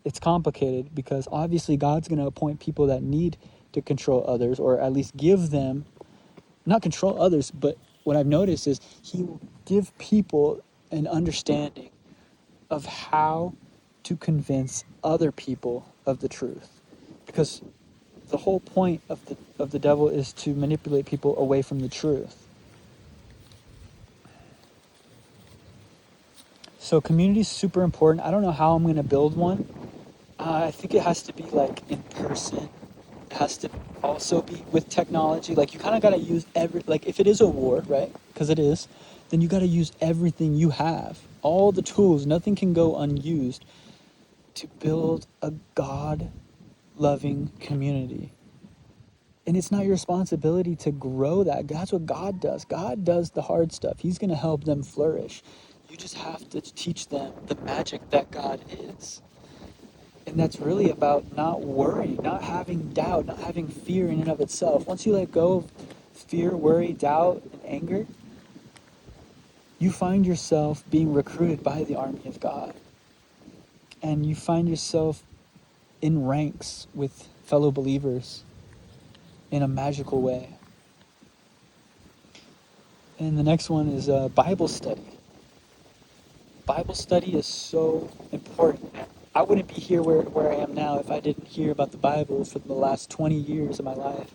it's complicated, because obviously God's going to appoint people that need to control others, or at least give them, not control others, but what I've noticed is He will give people an understanding of how to convince other people of the truth. Because the whole point of the devil is to manipulate people away from the truth. So community is super important. I don't know how I'm going to build one. I think it has to be like in person. It has to also be with technology. Like you kind of got to use like if it is a war, right? Because it is, then you got to use everything you have. All the tools, nothing can go unused to build a God-loving community. And it's not your responsibility to grow that. That's what God does. God does the hard stuff. He's going to help them flourish. You just have to teach them the magic that God is. And that's really about not worrying, not having doubt, not having fear in and of itself. Once you let go of fear, worry, doubt, and anger, you find yourself being recruited by the army of God. And you find yourself in ranks with fellow believers in a magical way. And the next one is Bible study. Bible study is so important. I wouldn't be here where I am now if I didn't hear about the Bible for the last 20 years of my life,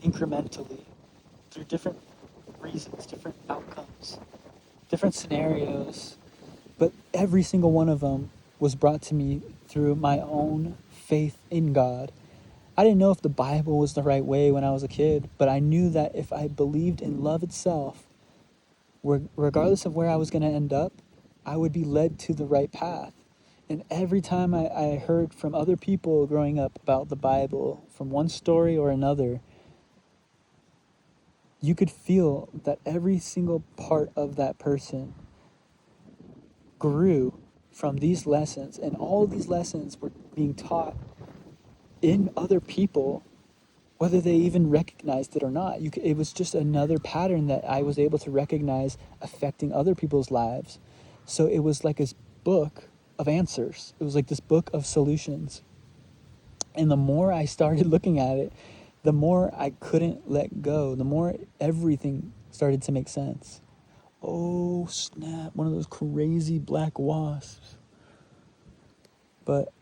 incrementally, through different reasons, different outcomes, different scenarios. But every single one of them was brought to me through my own faith in God. I didn't know if the Bible was the right way when I was a kid, but I knew that if I believed in love itself, regardless of where I was going to end up, I would be led to the right path. And every time I heard from other people growing up about the Bible, from one story or another, you could feel that every single part of that person grew from these lessons. And all these lessons were being taught in other people, whether they even recognized it or not. It was just another pattern that I was able to recognize affecting other people's lives. So it was like this book of answers. It was like this book of solutions. And the more I started looking at it, the more I couldn't let go, the more everything started to make sense. Oh, snap, one of those crazy black wasps. But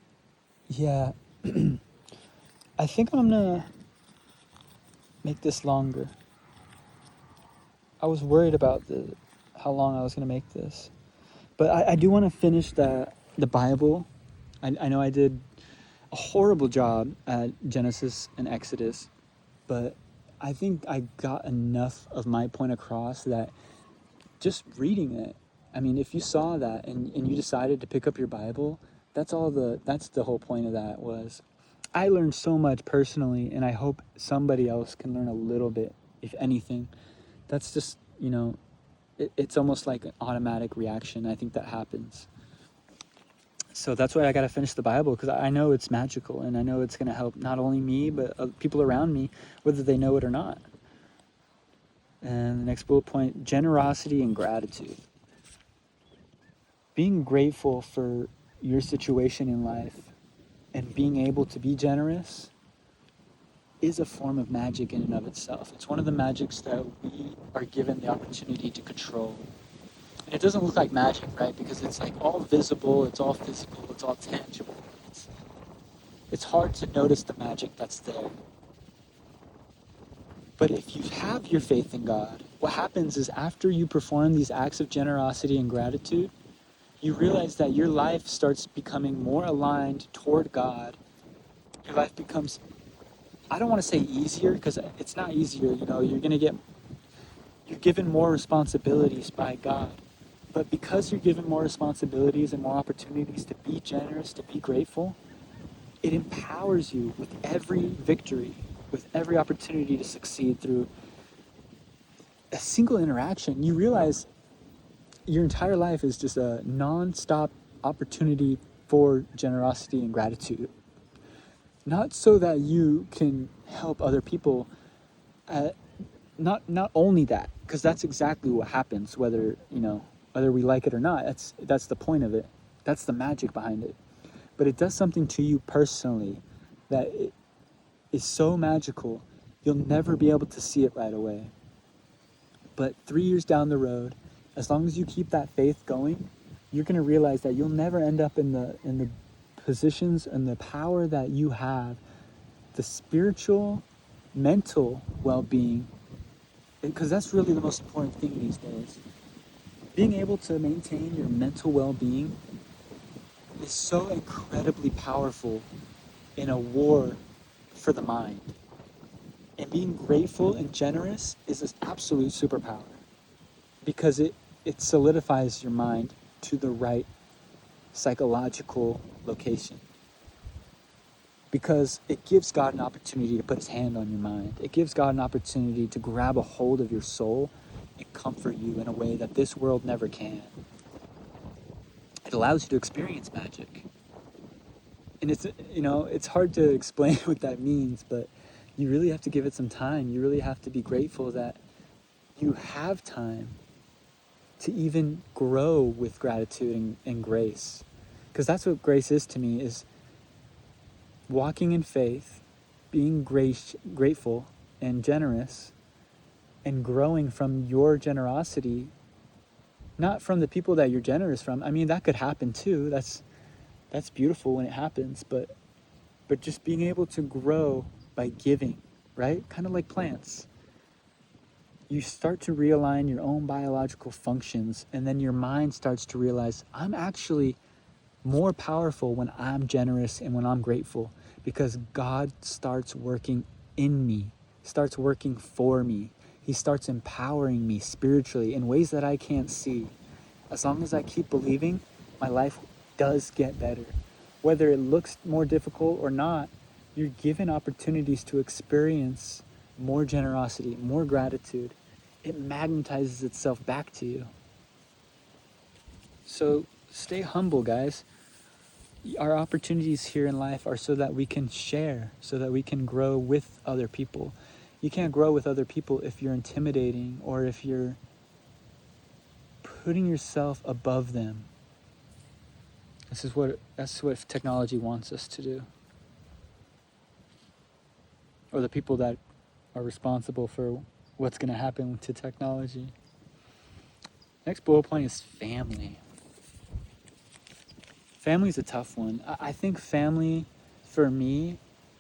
yeah, I think I'm gonna make this longer. I was worried about how long I was gonna make this. But I do want to finish the Bible. I know I did a horrible job at Genesis and Exodus, but I think I got enough of my point across that just reading it, I mean, if you saw that and you decided to pick up your Bible, that's the whole point of that was I learned so much personally, and I hope somebody else can learn a little bit, if anything. That's just, it's almost like an automatic reaction. I think that happens. So that's why I got to finish the Bible, because I know it's magical, and I know it's going to help not only me, but people around me, whether they know it or not. And the next bullet point, generosity and gratitude. Being grateful for your situation in life and being able to be generous is a form of magic in and of itself. It's one of the magics that we are given the opportunity to control. And it doesn't look like magic, right? Because it's like all visible, it's all physical, it's all tangible. It's hard to notice the magic that's there. But if you have your faith in God, what happens is after you perform these acts of generosity and gratitude, you realize that your life starts becoming more aligned toward God. Your life becomes, I don't want to say easier, because it's not easier, you're given more responsibilities by God. But because you're given more responsibilities and more opportunities to be generous, to be grateful, it empowers you with every victory, with every opportunity to succeed through a single interaction. You realize your entire life is just a non-stop opportunity for generosity and gratitude. Not so that you can help other people, not only that, because that's exactly what happens, whether we like it or not. That's the point of it. That's the magic behind it. But it does something to you personally that it is so magical, you'll never be able to see it right away. But 3 years down the road, as long as you keep that faith going, you're going to realize that you'll never end up in the positions and the power that you have, the spiritual, mental well-being, because that's really the most important thing these days. Being able to maintain your mental well-being is so incredibly powerful in a war for the mind. And being grateful and generous is an absolute superpower, because it solidifies your mind to the right psychological location. Because it gives God an opportunity to put his hand on your mind. It gives God an opportunity to grab a hold of your soul and comfort you in a way that this world never can. It allows you to experience magic. And it's hard to explain what that means, but you really have to give it some time. You really have to be grateful that you have time to even grow with gratitude and grace. Because that's what grace is to me, is walking in faith, being grateful and generous, and growing from your generosity, not from the people that you're generous from. I mean, that could happen too. That's beautiful when it happens, but just being able to grow by giving, right? Kind of like plants. You start to realign your own biological functions, and then your mind starts to realize, I'm actually more powerful when I'm generous and when I'm grateful, because God starts working in me, starts working for me. He starts empowering me spiritually in ways that I can't see. As long as I keep believing, my life does get better. Whether it looks more difficult or not, you're given opportunities to experience more generosity, more gratitude. It magnetizes itself back to you. So stay humble, guys. Our opportunities here in life are so that we can share, so that we can grow with other people. You can't grow with other people if you're intimidating or if you're putting yourself above them. That's what technology wants us to do. Or the people that are responsible for what's going to happen to technology. Next bullet point is family. Family's a tough one. I think family, for me,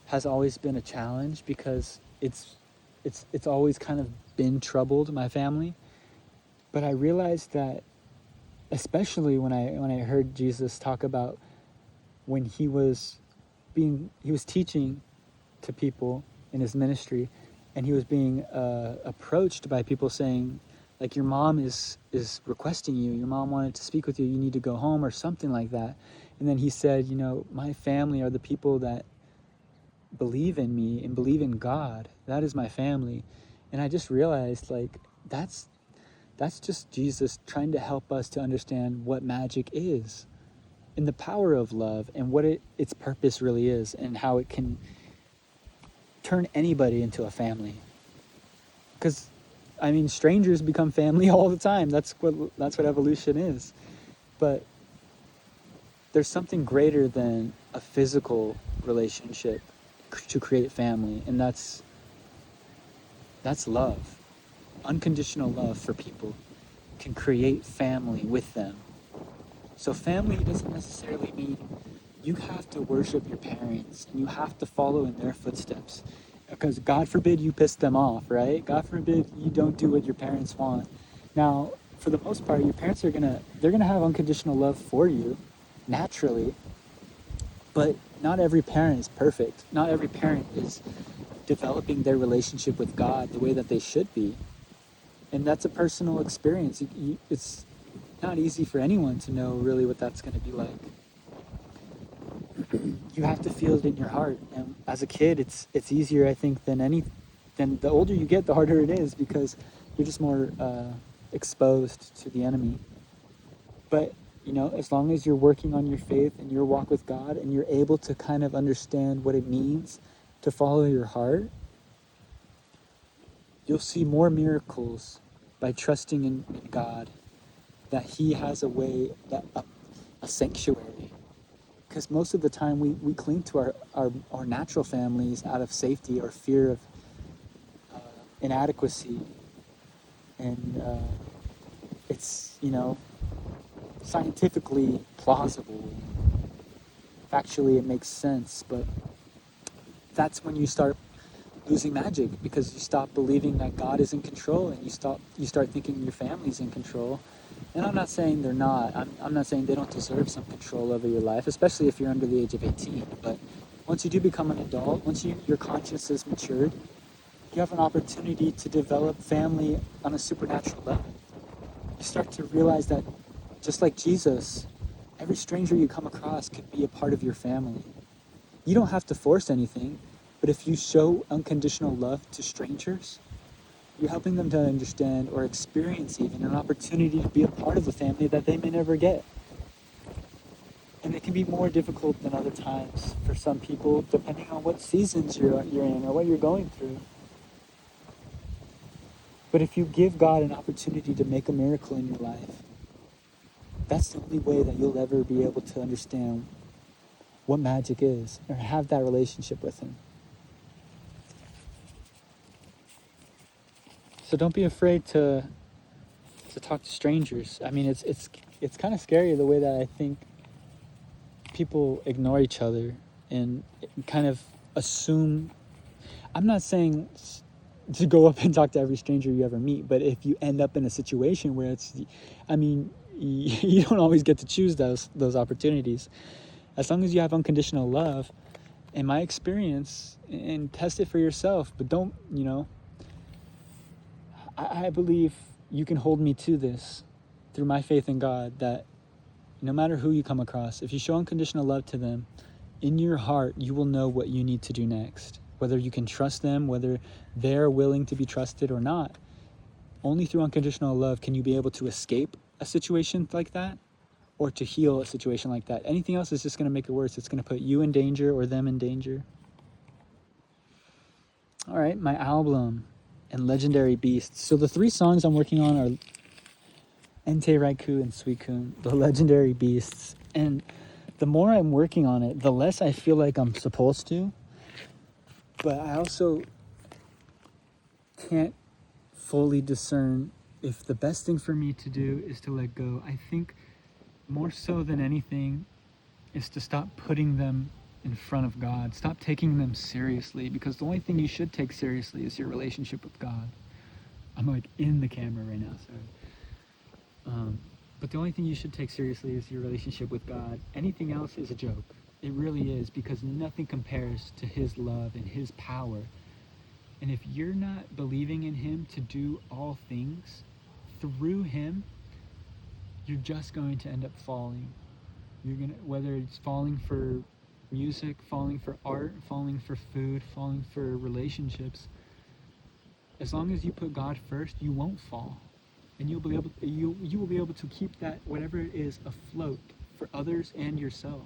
has always been a challenge because it's always kind of been troubled, my family. But I realized that, especially when I heard Jesus talk about when he was teaching to people in his ministry, and he was being approached by people saying, like, your mom is requesting you, your mom wanted to speak with you, you need to go home, or something like that. And then he said, my family are the people that believe in me and believe in God. That is my family. And I just realized, like, that's just Jesus trying to help us to understand what magic is and the power of love and what its purpose really is, and how it can turn anybody into a family. Because, I mean, strangers become family all the time. That's what evolution is. But there's something greater than a physical relationship to create family, and that's love. Unconditional love for people can create family with them. So family doesn't necessarily mean you have to worship your parents and you have to follow in their footsteps, because God forbid you piss them off, right? God forbid you don't do what your parents want. Now, for the most part, your parents they're gonna have unconditional love for you naturally, but not every parent is perfect. Not every parent is developing their relationship with God the way that they should be. And that's a personal experience. It's not easy for anyone to know really what that's going to be like. You have to feel it in your heart. And as a kid, it's easier, I think, than the older you get, the harder it is, because you're just more exposed to the enemy. But as long as you're working on your faith and your walk with God, and you're able to kind of understand what it means to follow your heart, you'll see more miracles by trusting in God, that he has a way, that a sanctuary. Because most of the time we cling to our natural families out of safety or fear of inadequacy. And it's, scientifically plausible. Factually, it makes sense. But that's when you start losing magic, because you stop believing that God is in control, and you start thinking your family's in control. And I'm not saying they're not. I'm not saying they don't deserve some control over your life, especially if you're under the age of 18. But once you do become an adult, once your conscience is matured, you have an opportunity to develop family on a supernatural level. You start to realize that, just like Jesus, every stranger you come across could be a part of your family. You don't have to force anything, but if you show unconditional love to strangers, you're helping them to understand or experience even an opportunity to be a part of a family that they may never get. And it can be more difficult than other times for some people, depending on what seasons you're in or what you're going through. But if you give God an opportunity to make a miracle in your life, that's the only way that you'll ever be able to understand what magic is, or have that relationship with him. So don't be afraid to talk to strangers. I mean, it's kind of scary the way that I think people ignore each other and kind of assume. I'm not saying to go up and talk to every stranger you ever meet, but if you end up in a situation where you don't always get to choose those opportunities. As long as you have unconditional love, in my experience, and test it for yourself, but don't, I believe you can hold me to this through my faith in God, that no matter who you come across, if you show unconditional love to them, in your heart, you will know what you need to do next. Whether you can trust them, whether they're willing to be trusted or not. Only through unconditional love can you be able to escape a situation like that, or to heal a situation like that. Anything else is just going to make it worse. It's going to put you in danger or them in danger. All right, my album and Legendary Beasts. So the 3 songs I'm working on are Ente Raiku and Suicune, the Legendary Beasts. And the more I'm working on it, the less I feel like I'm supposed to. But I also can't fully discern if the best thing for me to do is to let go. I think more so than anything is to stop putting them in front of God. Stop taking them seriously, because the only thing you should take seriously is your relationship with God. I'm like in the camera right now, sorry. But the only thing you should take seriously is your relationship with God. Anything else is a joke. It really is, because nothing compares to his love and his power. And if you're not believing in him to do all things through him, you're just going to end up falling. You're gonna, whether it's falling for music, falling for art, falling for food, falling for relationships, as long as you put God first, you won't fall. And you'll be able you will be able to keep that, whatever it is, afloat for others and yourself.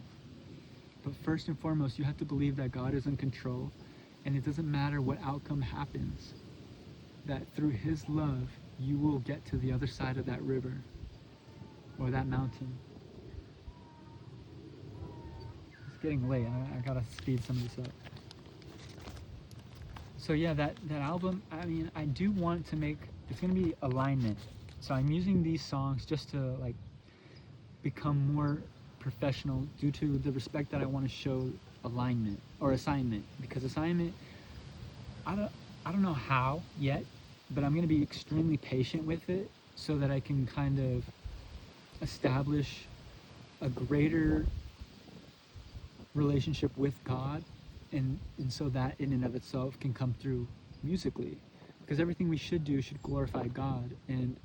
But first and foremost, you have to believe that God is in control, and it doesn't matter what outcome happens, that through his love, you will get to the other side of that river or that mountain. It's getting late. I gotta speed some of this up. So yeah, that album, I mean, I do want to make, it's gonna be alignment. So I'm using these songs just to like become more professional, due to the respect that I want to show alignment or assignment. Because assignment, I don't know how yet, but I'm gonna be extremely patient with it so that I can kind of establish a greater relationship with God, and so that in and of itself can come through musically. Because everything we should do should glorify God. And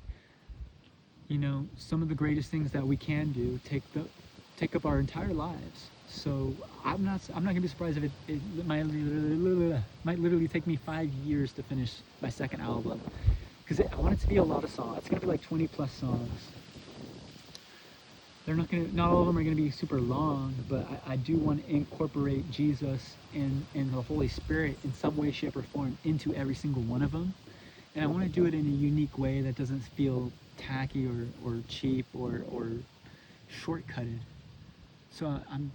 you know, some of the greatest things that we can do take up our entire lives. So I'm not gonna be surprised if it might literally take me 5 years to finish my second album, because I want it to be a lot of songs. It's gonna be like 20 plus songs. They're not all of them are gonna be super long, but I do want to incorporate Jesus and the Holy Spirit in some way, shape, or form into every single one of them. And I want to do it in a unique way that doesn't feel tacky or cheap or shortcutted. So I'm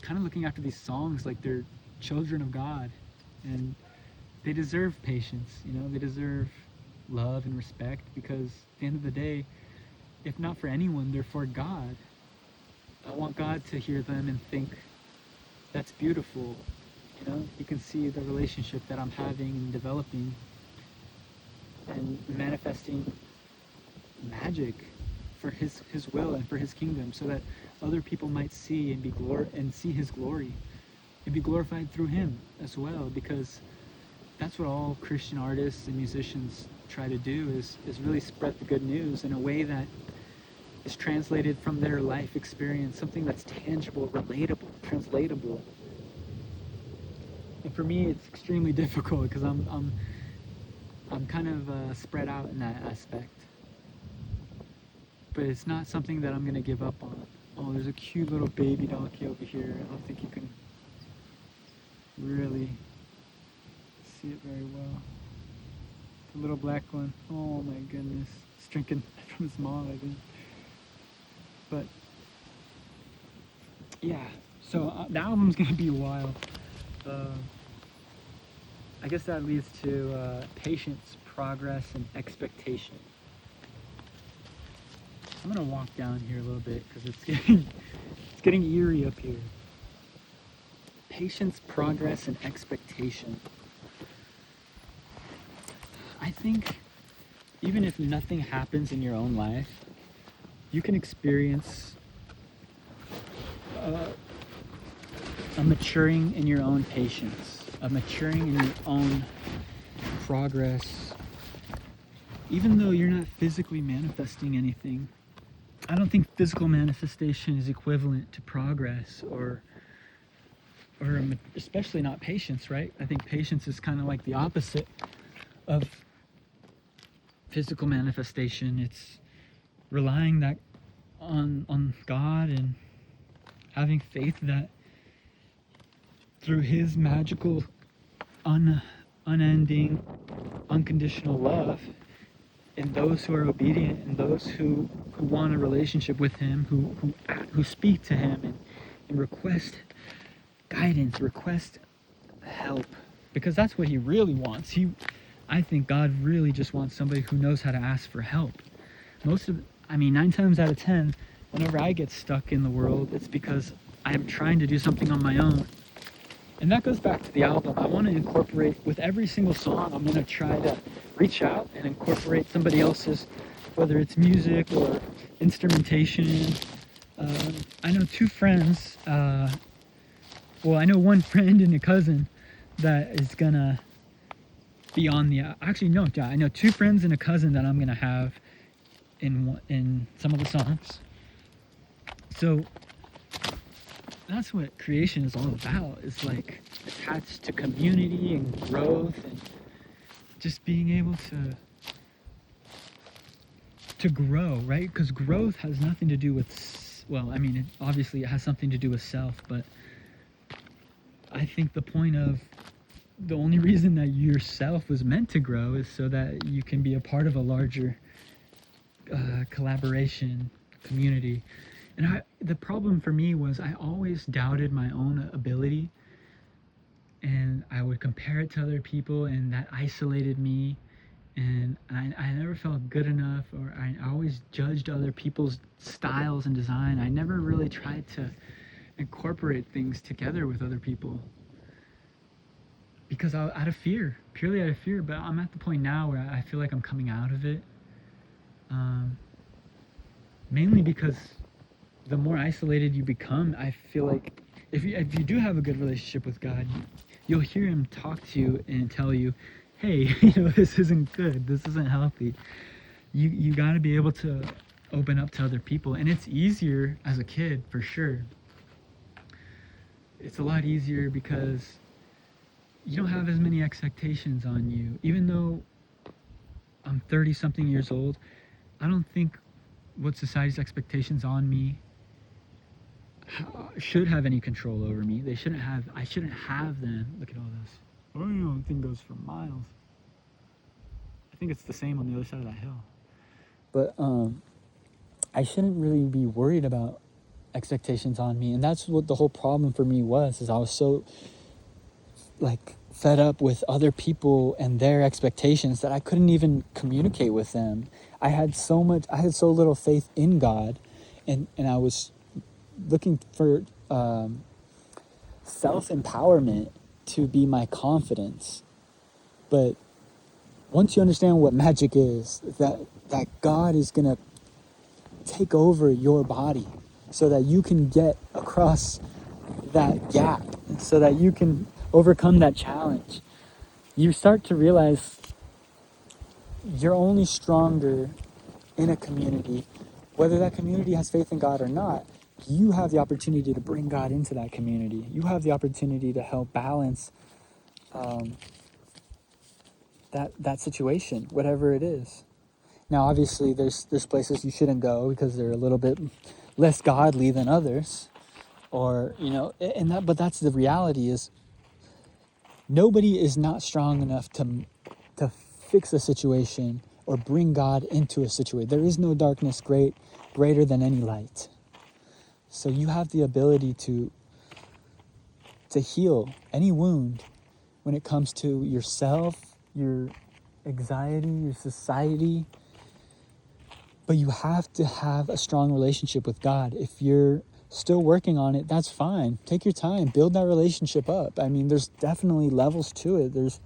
kind of looking after these songs like they're children of God, and they deserve patience. You know, they deserve love and respect, because at the end of the day, if not for anyone, they're for God. I want God to hear them and think, that's beautiful. You know, you can see the relationship that I'm having and developing and manifesting magic for his will and for his kingdom, so that other people might see and see his glory and be glorified through him as well. Because that's what all Christian artists and musicians try to do, is really spread the good news in a way that is translated from their life experience, something that's tangible, relatable, translatable. And for me, it's extremely difficult, because I'm kind of spread out in that aspect. But it's not something that I'm going to give up on. Oh, there's a cute little baby donkey over here. I don't think you can really see it very well. The little black one. Oh my goodness. It's drinking from his mom, I think. But yeah, so the album's going to be wild. I guess that leads to patience, progress, and expectation. I'm gonna walk down here a little bit because it's getting eerie up here. Patience, progress, and expectation. I think even if nothing happens in your own life, you can experience a maturing in your own patience, a maturing in your own progress. Even though you're not physically manifesting anything, I don't think physical manifestation is equivalent to progress, or especially not patience, right? I think patience is kind of like the opposite of physical manifestation. It's relying on God and having faith that through his magical, unending, unconditional love, and those who are obedient and those who want a relationship with him, who speak to him and request guidance, request help, because that's what he really wants. I think God really just wants somebody who knows how to ask for help. 9 times out of 10, whenever I get stuck in the world, it's because I'm trying to do something on my own. And that goes back to the album. I want to incorporate, with every single song, I'm going to try to reach out and incorporate somebody else's, whether it's music or instrumentation. I know two friends, I know one friend and a cousin that is going to be on the, actually no, I know two friends and a cousin that I'm going to have in some of the songs. So that's what creation is all about. It's like attached to community and growth and just being able to grow, right? Because growth has nothing to do with, obviously it has something to do with self, but I think the only reason that yourself was meant to grow is so that you can be a part of a larger collaboration community. And the problem for me was I always doubted my own ability, and I would compare it to other people, and that isolated me, and I never felt good enough, or I always judged other people's styles and design. I never really tried to incorporate things together with other people because out of fear, purely out of fear. But I'm at the point now where I feel like I'm coming out of it, mainly because the more isolated you become, I feel like if you do have a good relationship with God, you'll hear him talk to you and tell you, hey, this isn't good, this isn't healthy. You got to be able to open up to other people. And it's easier as a kid, for sure. It's a lot easier because you don't have as many expectations on you. Even though I'm 30 something years old, I don't think what society's expectations on me should have any control over me. I shouldn't have them. Look at all this. Oh, the thing goes for miles. I think it's the same on the other side of that hill. But I shouldn't really be worried about expectations on me. And that's what the whole problem for me was, is I was so fed up with other people and their expectations that I couldn't even communicate with them. I had so little faith in God, and I was looking for self-empowerment to be my confidence. But once you understand what magic is, that God is going to take over your body so that you can get across that gap, so that you can overcome that challenge, you start to realize you're only stronger in a community. Whether that community has faith in God or not, you have the opportunity to bring God into that community. You have the opportunity to help balance that situation, whatever it is. Now, obviously, there's places you shouldn't go because they're a little bit less godly than others, or but that's the reality. Is nobody is not strong enough to fix a situation or bring God into a situation. There is no darkness greater than any light. So you have the ability to heal any wound when it comes to yourself, your anxiety, your society. But you have to have a strong relationship with God. If you're still working on it, that's fine. Take your time, build that relationship up. I mean, there's definitely levels to it. There's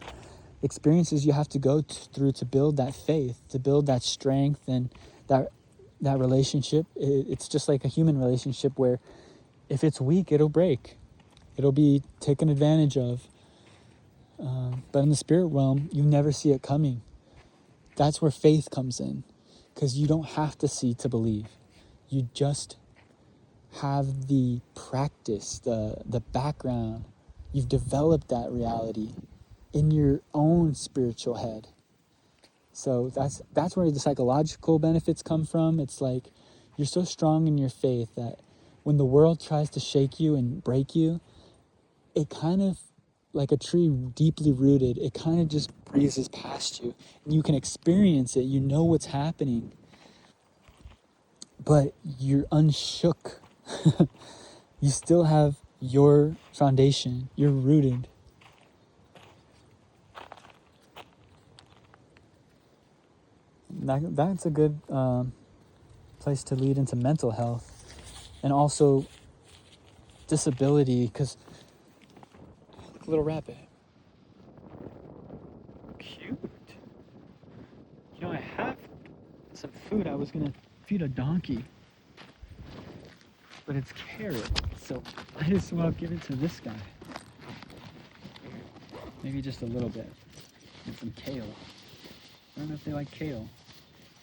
experiences you have to go through to build that faith, to build that strength, and that relationship. It's just like a human relationship where if it's weak, it'll break. It'll be taken advantage of. But in the spirit realm, you never see it coming. That's where faith comes in, because you don't have to see to believe. You just have the practice, the background. You've developed that reality in your own spiritual head. So that's where the psychological benefits come from. It's like you're so strong in your faith that when the world tries to shake you and break you, it kind of, like a tree deeply rooted, it kind of just breezes past you. And you can experience it. You know what's happening. But you're unshook. you still have your foundation. You're rooted. That's a good place to lead into mental health and also disability, because look, little rabbit. Cute. You know, I have some food I was gonna feed a donkey, but it's carrot, so I just want to give it to this guy. Maybe just a little bit. And some kale. I don't know if they like kale.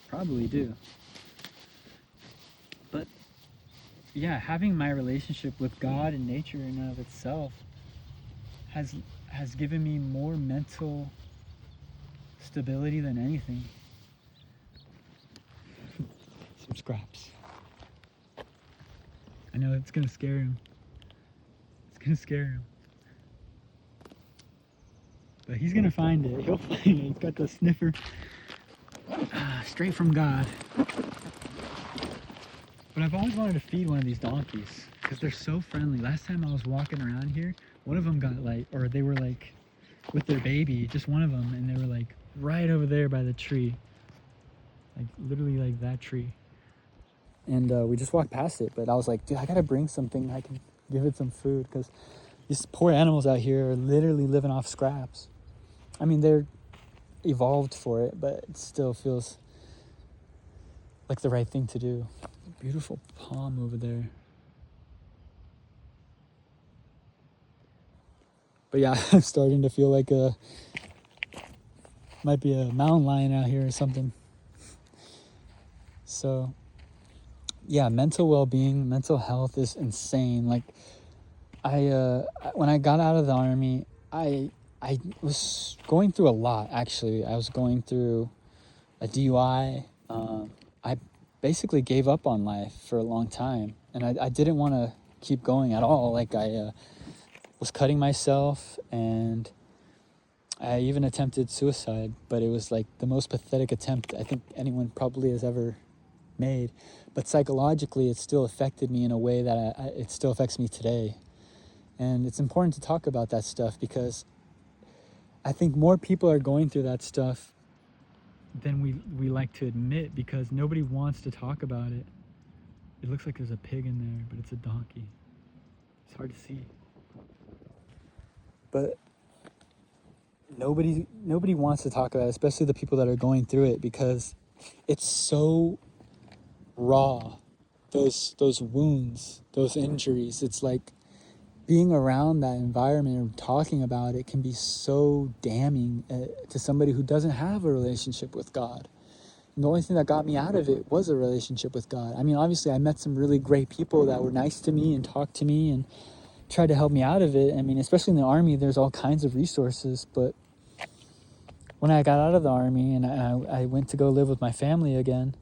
Probably do. But yeah, having my relationship with God and nature in and of itself has given me more mental stability than anything. Some scraps. I know it's gonna scare him. It's gonna scare him. But he's gonna find it. He'll find it. He's got the sniffer. Straight from God. But I've always wanted to feed one of these donkeys because they're so friendly. Last time I was walking around here, one of them got they were like with their baby, just one of them, and they were like right over there by the tree. Like literally like that tree. And we just walked past it, but I was like, dude, I gotta bring something. I can give it some food because these poor animals out here are literally living off scraps. I mean, they're evolved for it, but it still feels like the right thing to do. Beautiful palm over there. But yeah, I'm starting to feel like might be a mountain lion out here or something. So yeah, mental well-being, mental health is insane. Like when I got out of the army, I was going through a lot, actually. I was going through a DUI. I basically gave up on life for a long time, and I didn't want to keep going at all. Like I was cutting myself, and I even attempted suicide, but it was like the most pathetic attempt I think anyone probably has ever made. But psychologically, it still affected me in a way that it still affects me today. And it's important to talk about that stuff because I think more people are going through that stuff than we like to admit, because nobody wants to talk about it. It looks like there's a pig in there, but it's a donkey. It's hard to see. But nobody wants to talk about it, especially the people that are going through it, because it's so raw. Those wounds, those injuries, it's like being around that environment and talking about it can be so damning to somebody who doesn't have a relationship with God. And the only thing that got me out of it was a relationship with God. I mean, obviously I met some really great people that were nice to me and talked to me and tried to help me out of it. I mean, especially in the army, there's all kinds of resources. But when I got out of the army and I went to go live with my family again,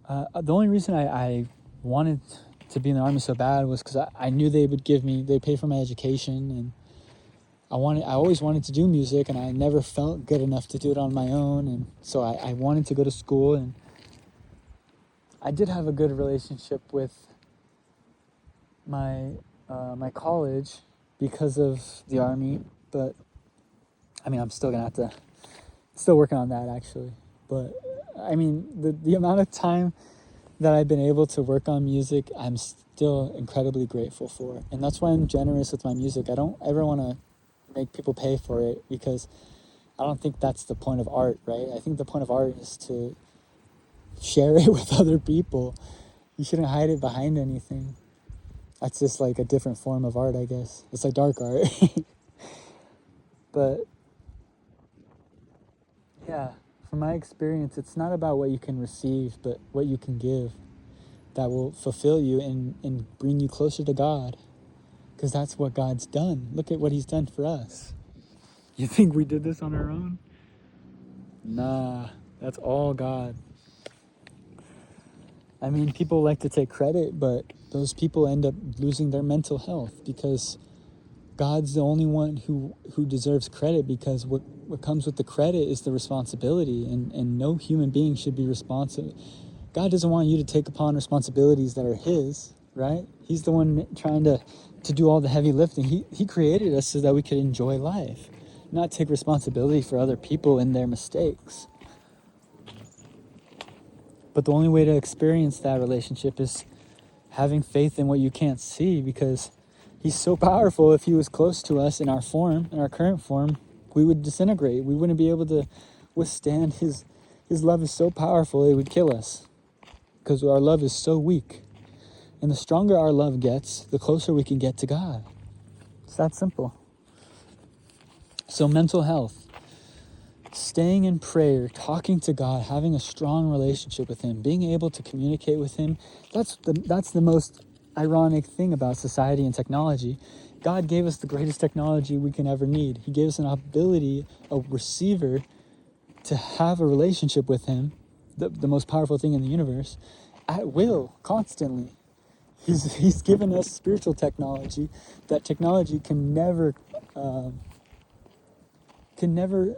the only reason I wanted to be in the army so bad was because I knew they'd pay for my education, and I always wanted to do music, and I never felt good enough to do it on my own, and so I wanted to go to school, and I did have a good relationship with my college because of the army, but I mean, I'm still working on that, actually. But I mean, the amount of time that I've been able to work on music, I'm still incredibly grateful for. And that's why I'm generous with my music. I don't ever want to make people pay for it, because I don't think that's the point of art, right? I think the point of art is to share it with other people. You shouldn't hide it behind anything. That's just like a different form of art, I guess. It's like dark art. But yeah, from my experience, it's not about what you can receive, but what you can give that will fulfill you and bring you closer to God. Because that's what God's done. Look at what he's done for us. You think we did this on our own? Nah, that's all God. I mean, people like to take credit, but those people end up losing their mental health, because God's the only one who deserves credit, because what comes with the credit is the responsibility, and no human being should be responsible. God doesn't want you to take upon responsibilities that are his. right? He's the one trying to do all the heavy lifting. He created us so that we could enjoy life, not take responsibility for other people and their mistakes. But the only way to experience that relationship is having faith in what you can't see, because he's so powerful. If he was close to us in our form, in our current form, we would disintegrate. We wouldn't be able to withstand his love is so powerful, it would kill us, because our love is so weak. And the stronger our love gets, the closer we can get to God. It's that simple. So mental health, staying in prayer, talking to God, having a strong relationship with him, being able to communicate with him, that's the most ironic thing about society and technology. God gave us the greatest technology we can ever need. He gave us an ability, a receiver, to have a relationship with him, the most powerful thing in the universe, at will, constantly. He's given us spiritual technology that technology can never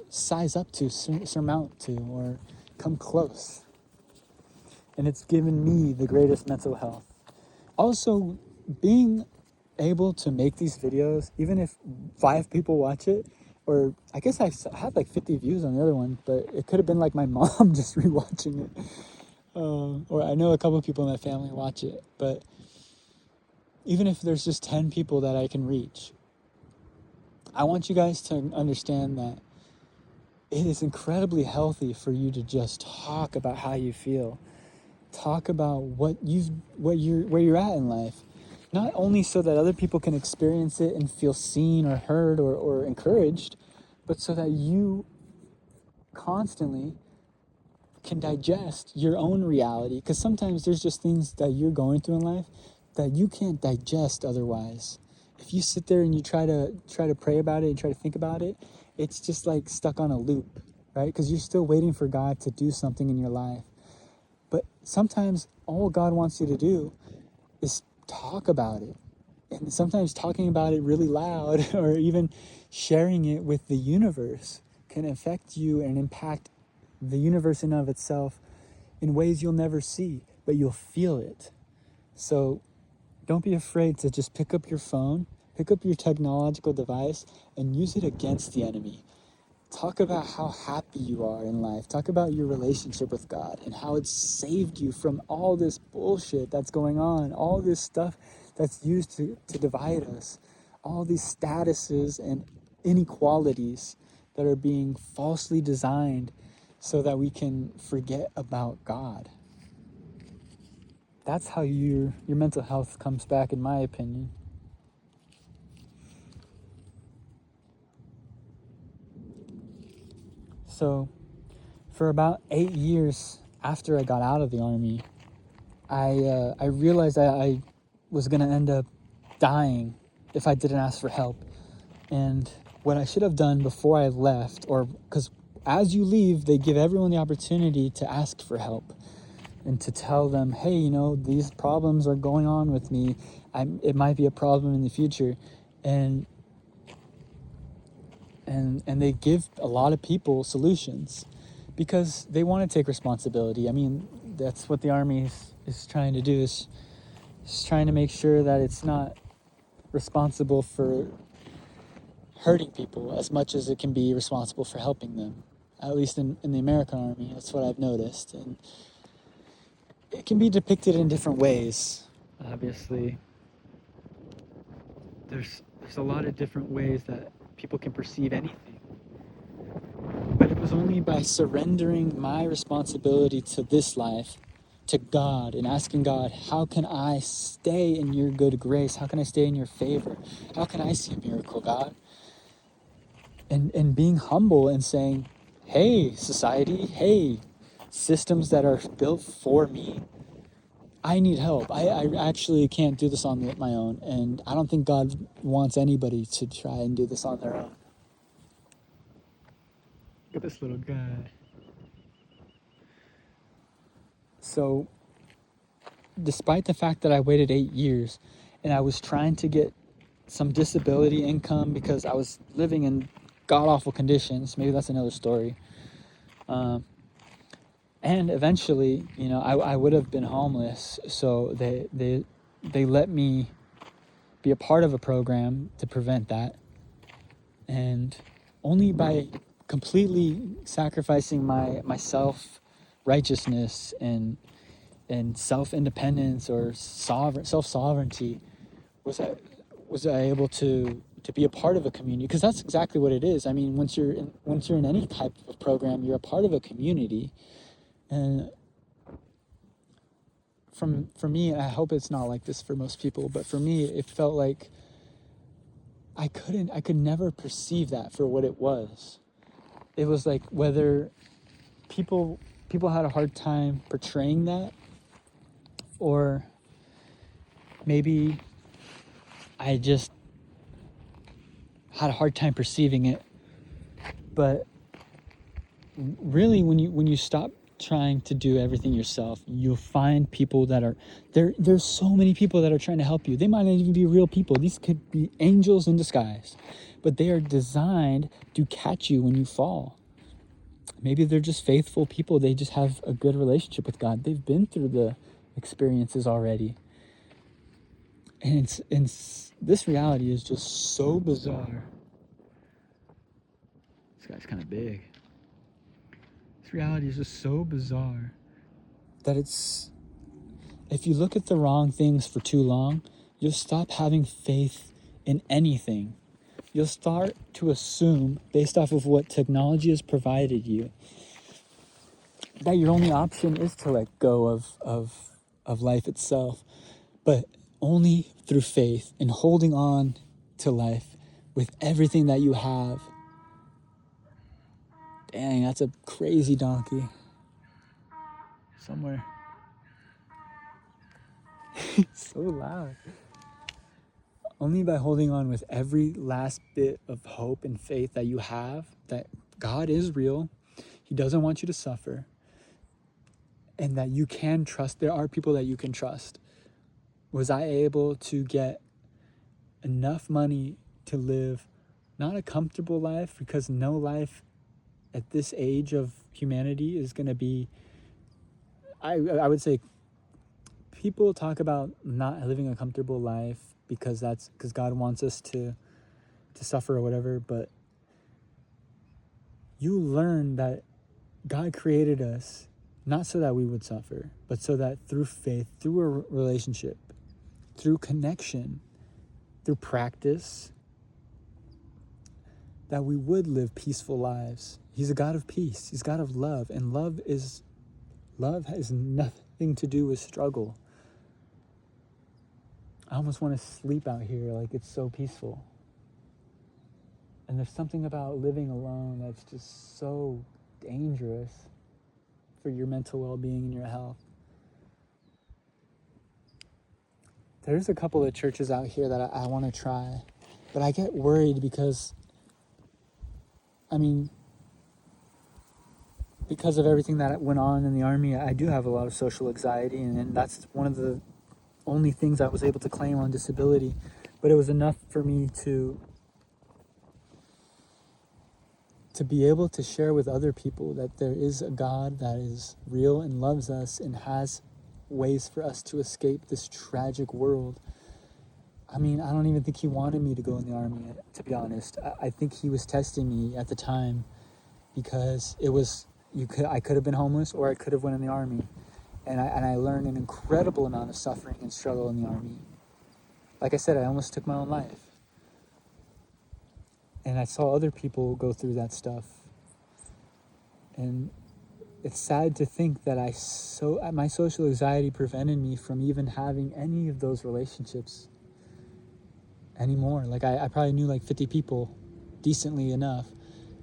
size up to, surmount to, or come close. And it's given me the greatest mental health. Also, being able to make these videos, even if 5 people watch it, or I guess I had like 50 views on the other one, but it could have been like my mom just rewatching it. Or I know a couple of people in my family watch it, but even if there's just 10 people that I can reach, I want you guys to understand that it is incredibly healthy for you to just talk about how you feel. Talk about where you're at in life. Not only so that other people can experience it and feel seen or heard or encouraged, but so that you constantly can digest your own reality. Because sometimes there's just things that you're going through in life that you can't digest otherwise. If you sit there and you try to pray about it and try to think about it, it's just like stuck on a loop, right? Because you're still waiting for God to do something in your life. But sometimes all God wants you to do is talk about it. And sometimes talking about it really loud or even sharing it with the universe can affect you and impact the universe in and of itself in ways you'll never see, but you'll feel it. So don't be afraid to just pick up your phone, pick up your technological device, and use it against the enemy. Talk about how happy you are in life. Talk about your relationship with God and how it's saved you from all this bullshit that's going on, all this stuff that's used to divide us, all these statuses and inequalities that are being falsely designed so that we can forget about God. That's how your mental health comes back, in my opinion. So, for about 8 years after I got out of the army, I realized that I was going to end up dying if I didn't ask for help. And what I should have done before I left, or because as you leave, they give everyone the opportunity to ask for help and to tell them, hey, these problems are going on with me. It might be a problem in the future. And they give a lot of people solutions because they want to take responsibility. I mean, that's what the army is trying to do, is trying to make sure that it's not responsible for hurting people as much as it can be responsible for helping them. At least in the American army, that's what I've noticed. And it can be depicted in different ways. Obviously, there's a lot of different ways that people can perceive anything. But it was only by surrendering my responsibility to this life to God and asking God, how can I stay in your good grace? How can I stay in your favor? How can I see a miracle, God? And being humble and saying, hey, society, hey, systems that are built for me, I need help. I actually can't do this on my own. And I don't think God wants anybody to try and do this on their own. Look at this little guy. So, despite the fact that I waited 8 years and I was trying to get some disability income because I was living in god-awful conditions, maybe that's another story. And eventually, I would have been homeless. So they let me be a part of a program to prevent that. And only by completely sacrificing my self-righteousness and self-independence or self-sovereignty was I able to be a part of a community, because that's exactly what it is. I mean, once you're in any type of program, you're a part of a community. And for me, I hope it's not like this for most people, but for me, it felt like I could never perceive that for what it was. It was like whether people had a hard time portraying that, or maybe I just had a hard time perceiving it. But really, when you stop trying to do everything yourself, you'll find people that are there. There's so many people that are trying to help you. They might not even be real people. These could be angels in disguise, but they are designed to catch you when you fall. Maybe they're just faithful people. They just have a good relationship with God. They've been through the experiences already. And this reality is just so bizarre. This guy's kind of big. This reality is just so bizarre that if you look at the wrong things for too long, you'll stop having faith in anything. You'll start to assume, based off of what technology has provided you, that your only option is to let go of life itself, but only through faith and holding on to life with everything that you have. Dang, that's a crazy donkey. Somewhere. It's so loud. Only by holding on with every last bit of hope and faith that you have, that God is real, He doesn't want you to suffer, and that you can trust, there are people that you can trust. Was I able to get enough money to live not a comfortable life, because no life at this age of humanity is going to be, I would say, people talk about not living a comfortable life because God wants us to suffer or whatever, but you learn that God created us not so that we would suffer, but so that through faith, through a relationship, through connection, through practice, that we would live peaceful lives. He's a God of peace. He's a God of love. And love has nothing to do with struggle. I almost want to sleep out here, like it's so peaceful. And there's something about living alone that's just so dangerous for your mental well-being and your health. There's a couple of churches out here that I want to try, but I get worried because, because of everything that went on in the Army, I do have a lot of social anxiety, and that's one of the only things I was able to claim on disability. But it was enough for me to be able to share with other people that there is a God that is real and loves us and has ways for us to escape this tragic world. I don't even think He wanted me to go in the Army, to be honest. I think He was testing me at the time, because I could have been homeless, or I could have went in the Army. And I learned an incredible amount of suffering and struggle in the Army. Like I said, I almost took my own life. And I saw other people go through that stuff. And it's sad to think that my social anxiety prevented me from even having any of those relationships anymore. Like I probably knew like 50 people decently enough,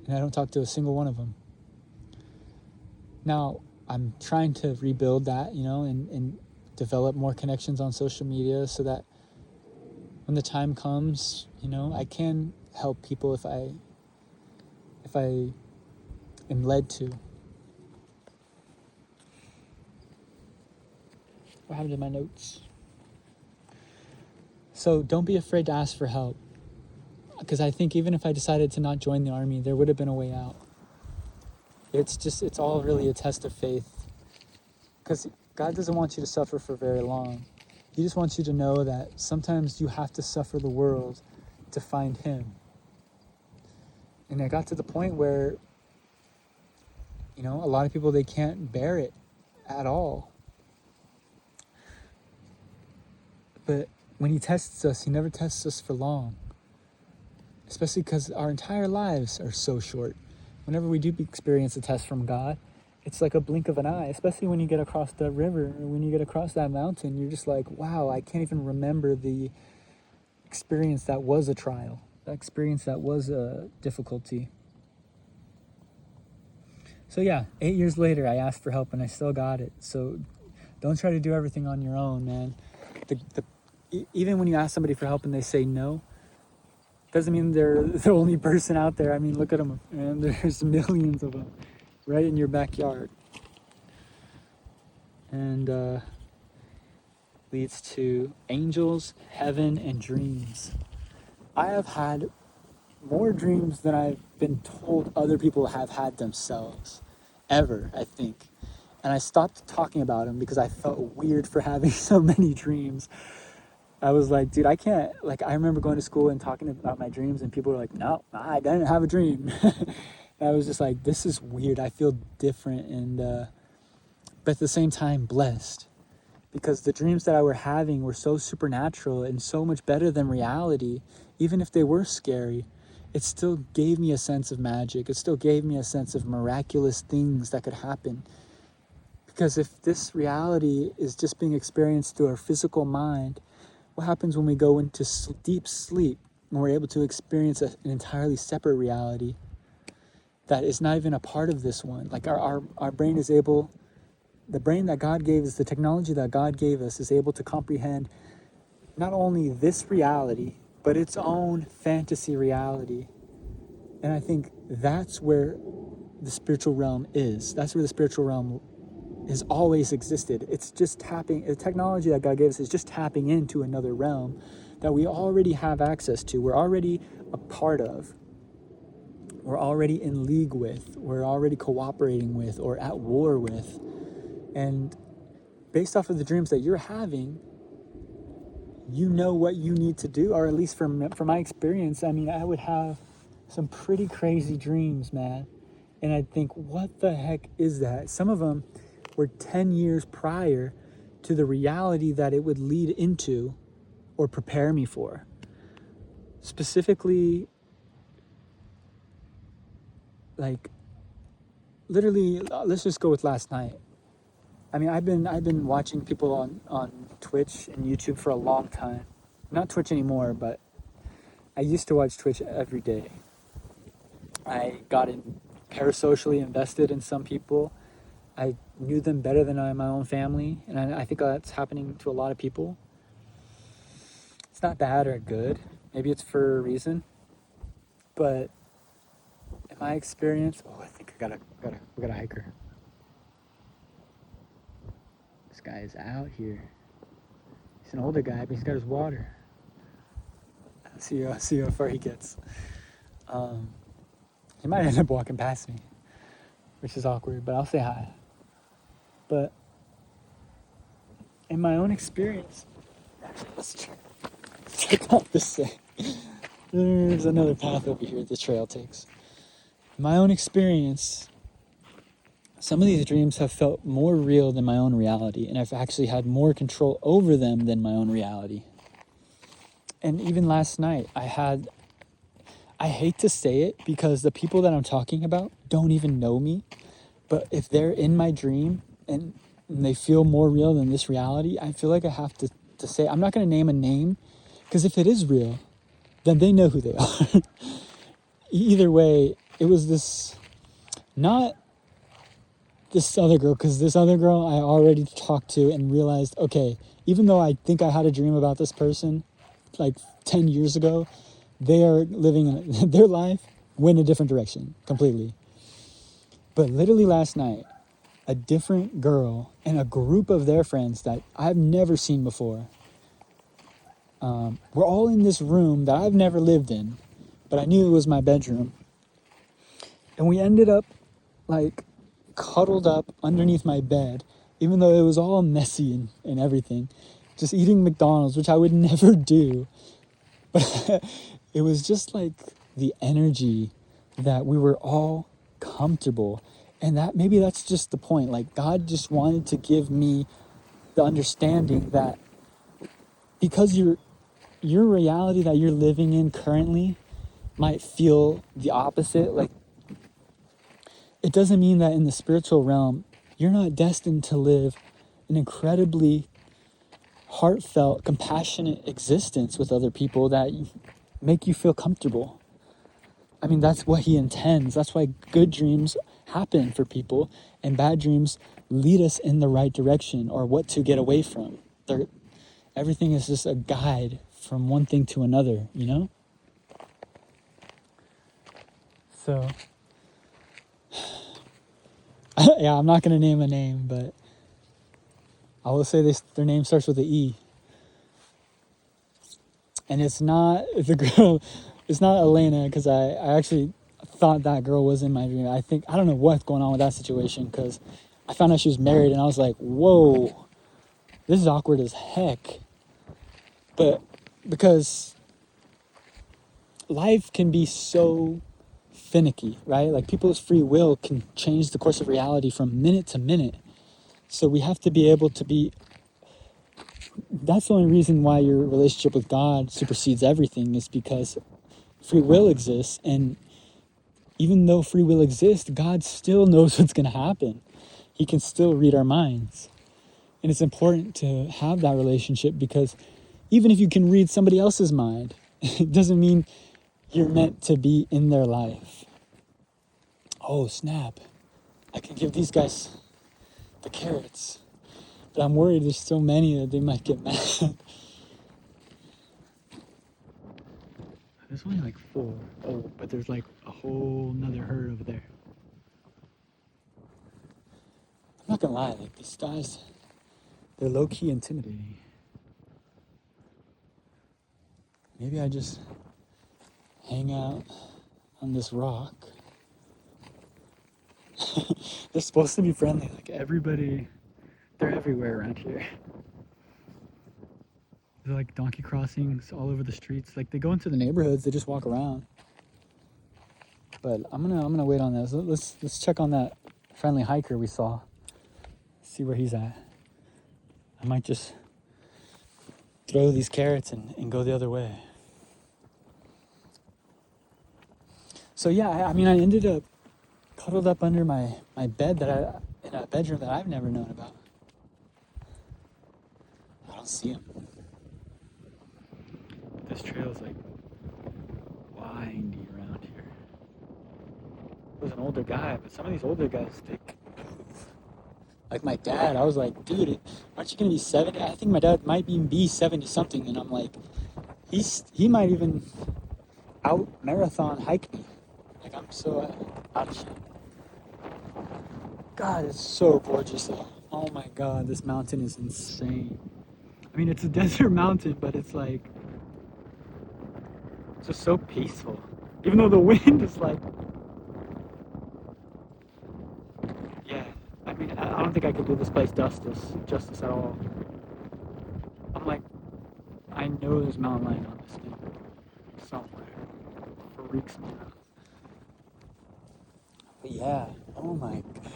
and I don't talk to a single one of them. Now, I'm trying to rebuild that, and develop more connections on social media so that when the time comes, I can help people if I am led to. What happened to my notes? So don't be afraid to ask for help, because I think even if I decided to not join the Army, there would have been a way out. It's all really a test of faith, because God doesn't want you to suffer for very long. He just wants you to know that sometimes you have to suffer the world to find him. And I got to the point where, a lot of people, they can't bear it at all. But when he tests us, he never tests us for long. Especially because our entire lives are so short. Whenever we do experience a test from God, it's like a blink of an eye, especially when you get across the river or when you get across that mountain. You're just like, wow, I can't even remember the experience that was a trial, that experience that was a difficulty. So yeah, 8 years later, I asked for help and I still got it. So don't try to do everything on your own, man. Even when you ask somebody for help and they say no, doesn't mean they're the only person out there. I mean, look at them, man. There's millions of them right in your backyard. And leads to angels, heaven, and dreams. I have had more dreams than I've been told other people have had themselves, ever, I think. And I stopped talking about them because I felt weird for having so many dreams. I was like, dude, I can't, I remember going to school and talking about my dreams and people were like, no, I didn't have a dream. And I was just like, this is weird. I feel different but at the same time, blessed. Because the dreams that I were having were so supernatural and so much better than reality. Even if they were scary, it still gave me a sense of magic. It still gave me a sense of miraculous things that could happen. Because if this reality is just being experienced through our physical mind, what happens when we go into deep sleep and we're able to experience an entirely separate reality that is not even a part of this one? Like our brain is able, the brain that God gave us, the technology that God gave us is able to comprehend not only this reality, but its own fantasy reality. And I think that's where the spiritual realm is. That's where the spiritual realm has always existed. It's just the technology that God gave us is just tapping into another realm that we already have access to. We're already a part of. We're already in league with. We're already cooperating with or at war with. And based off of the dreams that you're having, you know what you need to do, or at least from my experience, I mean, I would have some pretty crazy dreams, man. And I'd think, what the heck is that? Some of them were 10 years prior to the reality that it would lead into or prepare me for. Specifically, literally, let's just go with last night. I mean, I've been watching people on Twitch and YouTube for a long time. Not Twitch anymore, but I used to watch Twitch every day. I got parasocially invested in some people. I knew them better than my own family, and I think that's happening to a lot of people. It's not bad or good. Maybe it's for a reason. But in my experience, I think we got a hiker. This guy is out here. He's an older guy, but he's got his water. See how far he gets. He might end up walking past me, which is awkward, but I'll say hi. But in my own experience, actually, let's check out this thing. There's another path over here the trail takes. In my own experience, some of these dreams have felt more real than my own reality, and I've actually had more control over them than my own reality. And even last night, I hate to say it because the people that I'm talking about don't even know me, but if they're in my dream and they feel more real than this reality, I feel like I have to say, I'm not going to name a name, because if it is real, then they know who they are. Either way, it was not this other girl, because this other girl I already talked to and realized, okay, even though I think I had a dream about this person 10 years ago, they are living their life went a different direction completely. But literally last night, a different girl and a group of their friends that I've never seen before, we're all in this room that I've never lived in, but I knew it was my bedroom. And we ended up cuddled up underneath my bed, even though it was all messy and everything. just eating McDonald's, which I would never do. But it was just like the energy that we were all comfortable. And that maybe that's just the point. Like God just wanted to give me the understanding that because your reality that you're living in currently might feel the opposite. Like it doesn't mean that in the spiritual realm, you're not destined to live an incredibly heartfelt, compassionate existence with other people that make you feel comfortable. I mean, that's what he intends. That's why good dreams happen for people and bad dreams lead us in the right direction or what to get away from. Everything is just a guide from one thing to another, you know? So, yeah, I'm not going to name a name, but I will say their name starts with an E. And it's not the girl, it's not Elena, because I actually thought that girl was in my dream. I don't know what's going on with that situation, because I found out she was married, and I was like, whoa, this is awkward as heck. But because life can be so finicky, right? Like people's free will can change the course of reality from minute to minute. So we have to be able to be, that's the only reason why your relationship with God supersedes everything, is because free will exists. And even though free will exists, God still knows what's going to happen. He can still read our minds. And it's important to have that relationship, because even if you can read somebody else's mind, it doesn't mean you're meant to be in their life. Oh, snap. I can give these guys the carrots. But I'm worried there's so many that they might get mad. There's only like 4. Oh, but there's like a whole nother herd over there. I'm not gonna lie, like these guys, they're low-key intimidating. Maybe I just hang out on this rock. They're supposed to be friendly, like everybody, they're everywhere around here. They're like donkey crossings all over the streets. Like they go into the neighborhoods, they just walk around. But I'm gonna wait on this. Let's check on that friendly hiker we saw. See where he's at. I might just throw these carrots and go the other way. So yeah, I mean, I ended up cuddled up under my bed in a bedroom that I've never known about. I don't see him. This trail is like windy around here. He was an older guy, but some of these older guys, they can move. Like my dad, I was like, dude, aren't you gonna be 70? I think my dad might even be 70 something, and I'm like, he might even out marathon hike me. Like I'm so out of shape. God, it's so gorgeous though. Oh my God, this mountain is insane. I mean, it's a desert mountain, but it's like, it's just so peaceful. Even though the wind is like, yeah. I mean, I don't think I could do this place justice at all. I'm like, I know there's mountain lion on this thing somewhere. It freaks me out. But yeah, oh my God.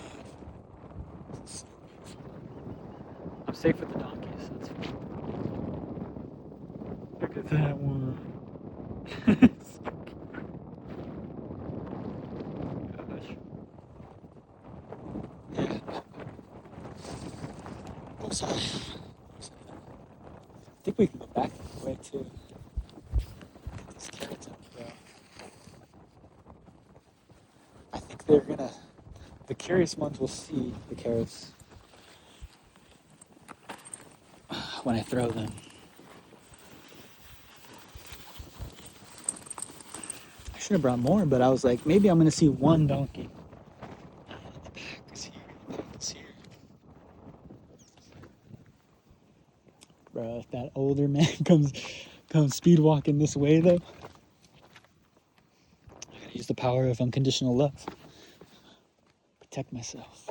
So I'm safe with the donkeys. That's fine. Look at that one. Gosh. Yeah. Oh, sorry. I think we can go back the way too. Get these carrots up, bro. I think the curious ones will see the carrots when I throw them. I should have brought more, but I was like, maybe I'm gonna see one donkey. The back is here. The back is here. Bro, if that older man comes speed walking this way though, I gotta use the power of unconditional love. Protect myself.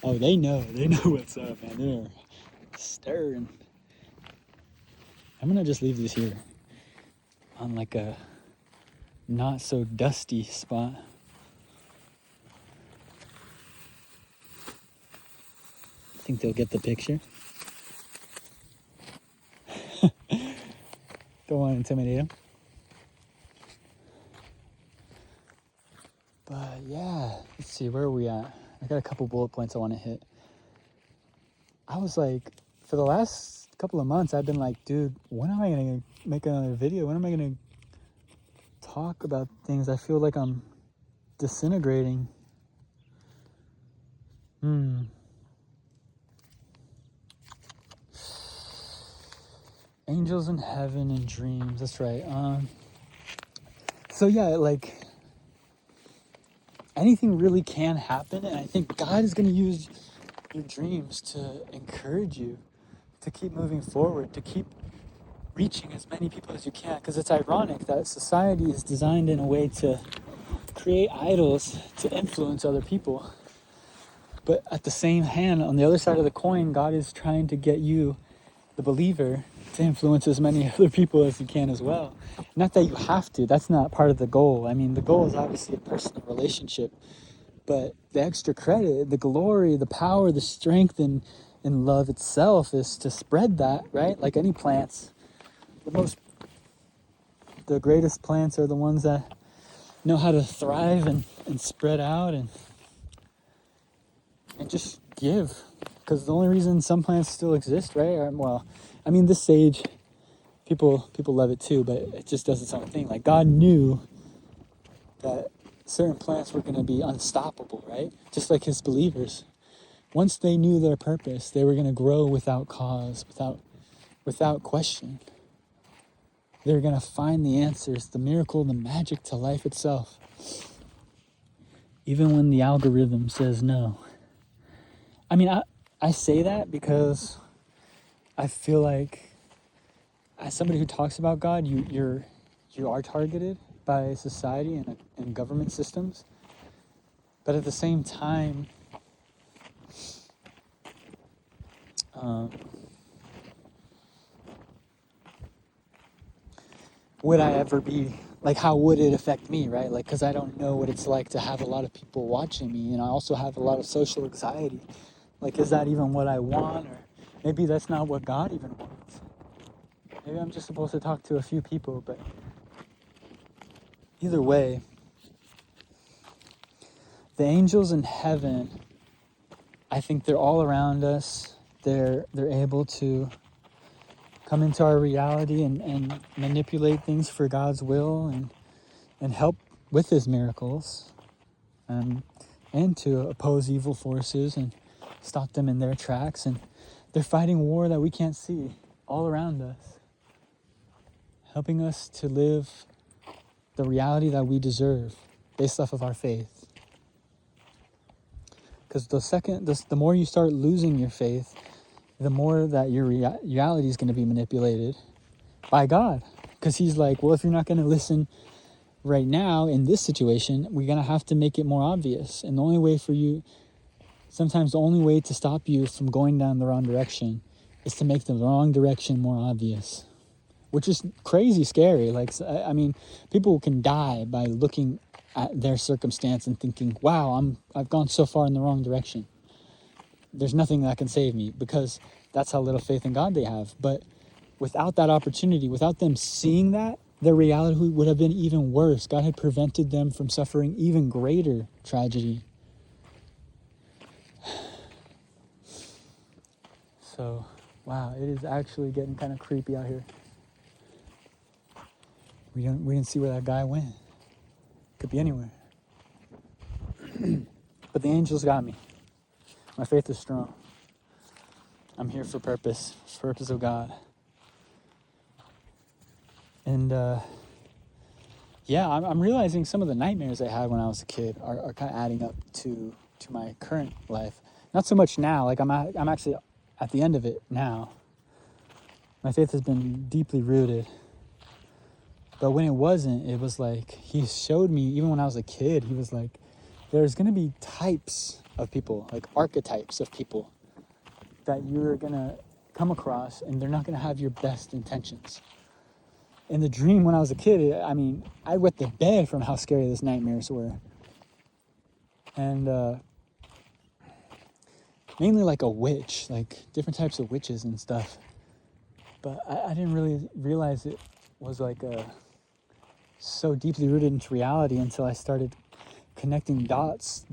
Oh, they know what's up, man. They're stirring. I'm gonna just leave this here on like a not so dusty spot. I think they'll get the picture. Don't want to intimidate them. But yeah, let's see, where are we at? I got a couple bullet points I want to hit. I was like, for the last couple of months, I've been like, dude, when am I going to make another video? When am I going to talk about things? I feel like I'm disintegrating. Angels in heaven and dreams. That's right. So yeah, like anything really can happen, and I think God is going to use your dreams to encourage you to keep moving forward, to keep reaching as many people as you can. Because it's ironic that society is designed in a way to create idols to influence other people. But at the same hand, on the other side of the coin, God is trying to get you, the believer, to influence as many other people as you can as well. Not that you have to. That's not part of the goal. I mean, the goal is obviously a personal relationship. But the extra credit, the glory, the power, the strength in love itself is to spread that, right? Like any plants. The greatest plants are the ones that know how to thrive and spread out and just give. Because the only reason some plants still exist, right? This sage, people love it too, but it just does its own thing. Like God knew that certain plants were going to be unstoppable, right? Just like his believers. Once they knew their purpose, they were going to grow without cause, without question. They were going to find the answers, the miracle, the magic to life itself. Even when the algorithm says no. I say that because I feel like as somebody who talks about God, you are targeted by society and government systems. But at the same time, would I ever be, like, how would it affect me, right? Like, because I don't know what it's like to have a lot of people watching me, and I also have a lot of social anxiety. Like, is that even what I want? Or maybe that's not what God even wants. Maybe I'm just supposed to talk to a few people, but either way, the angels in heaven, I think they're all around us. They're able to come into our reality and manipulate things for God's will and help with his miracles, and to oppose evil forces and stop them in their tracks. And they're fighting war that we can't see all around us, helping us to live the reality that we deserve based off of our faith. Because the more you start losing your faith, the more that your reality is going to be manipulated by God. Because he's like, well, if you're not going to listen right now in this situation, we're going to have to make it more obvious. And the only way to stop you from going down the wrong direction is to make the wrong direction more obvious, which is crazy scary. Like, people can die by looking at their circumstance and thinking, wow, I've gone so far in the wrong direction. There's nothing that can save me, because that's how little faith in God they have. But without that opportunity, without them seeing that, their reality would have been even worse. God had prevented them from suffering even greater tragedy. So, wow, it is actually getting kind of creepy out here. We didn't see where that guy went. Could be anywhere. But the angels got me. My faith is strong. I'm here for purpose of God. And I'm realizing some of the nightmares I had when I was a kid are kind of adding up to my current life. Not so much now. Like, I'm actually at the end of it now. My faith has been deeply rooted. But when it wasn't, it was like he showed me, even when I was a kid, he was like, there's going to be types of people, like archetypes of people that you're going to come across, and they're not going to have your best intentions. In the dream when I was a kid, I wet the bed from how scary those nightmares were. And mainly like a witch, like different types of witches and stuff. But I didn't really realize it was like so deeply rooted into reality until I started connecting dots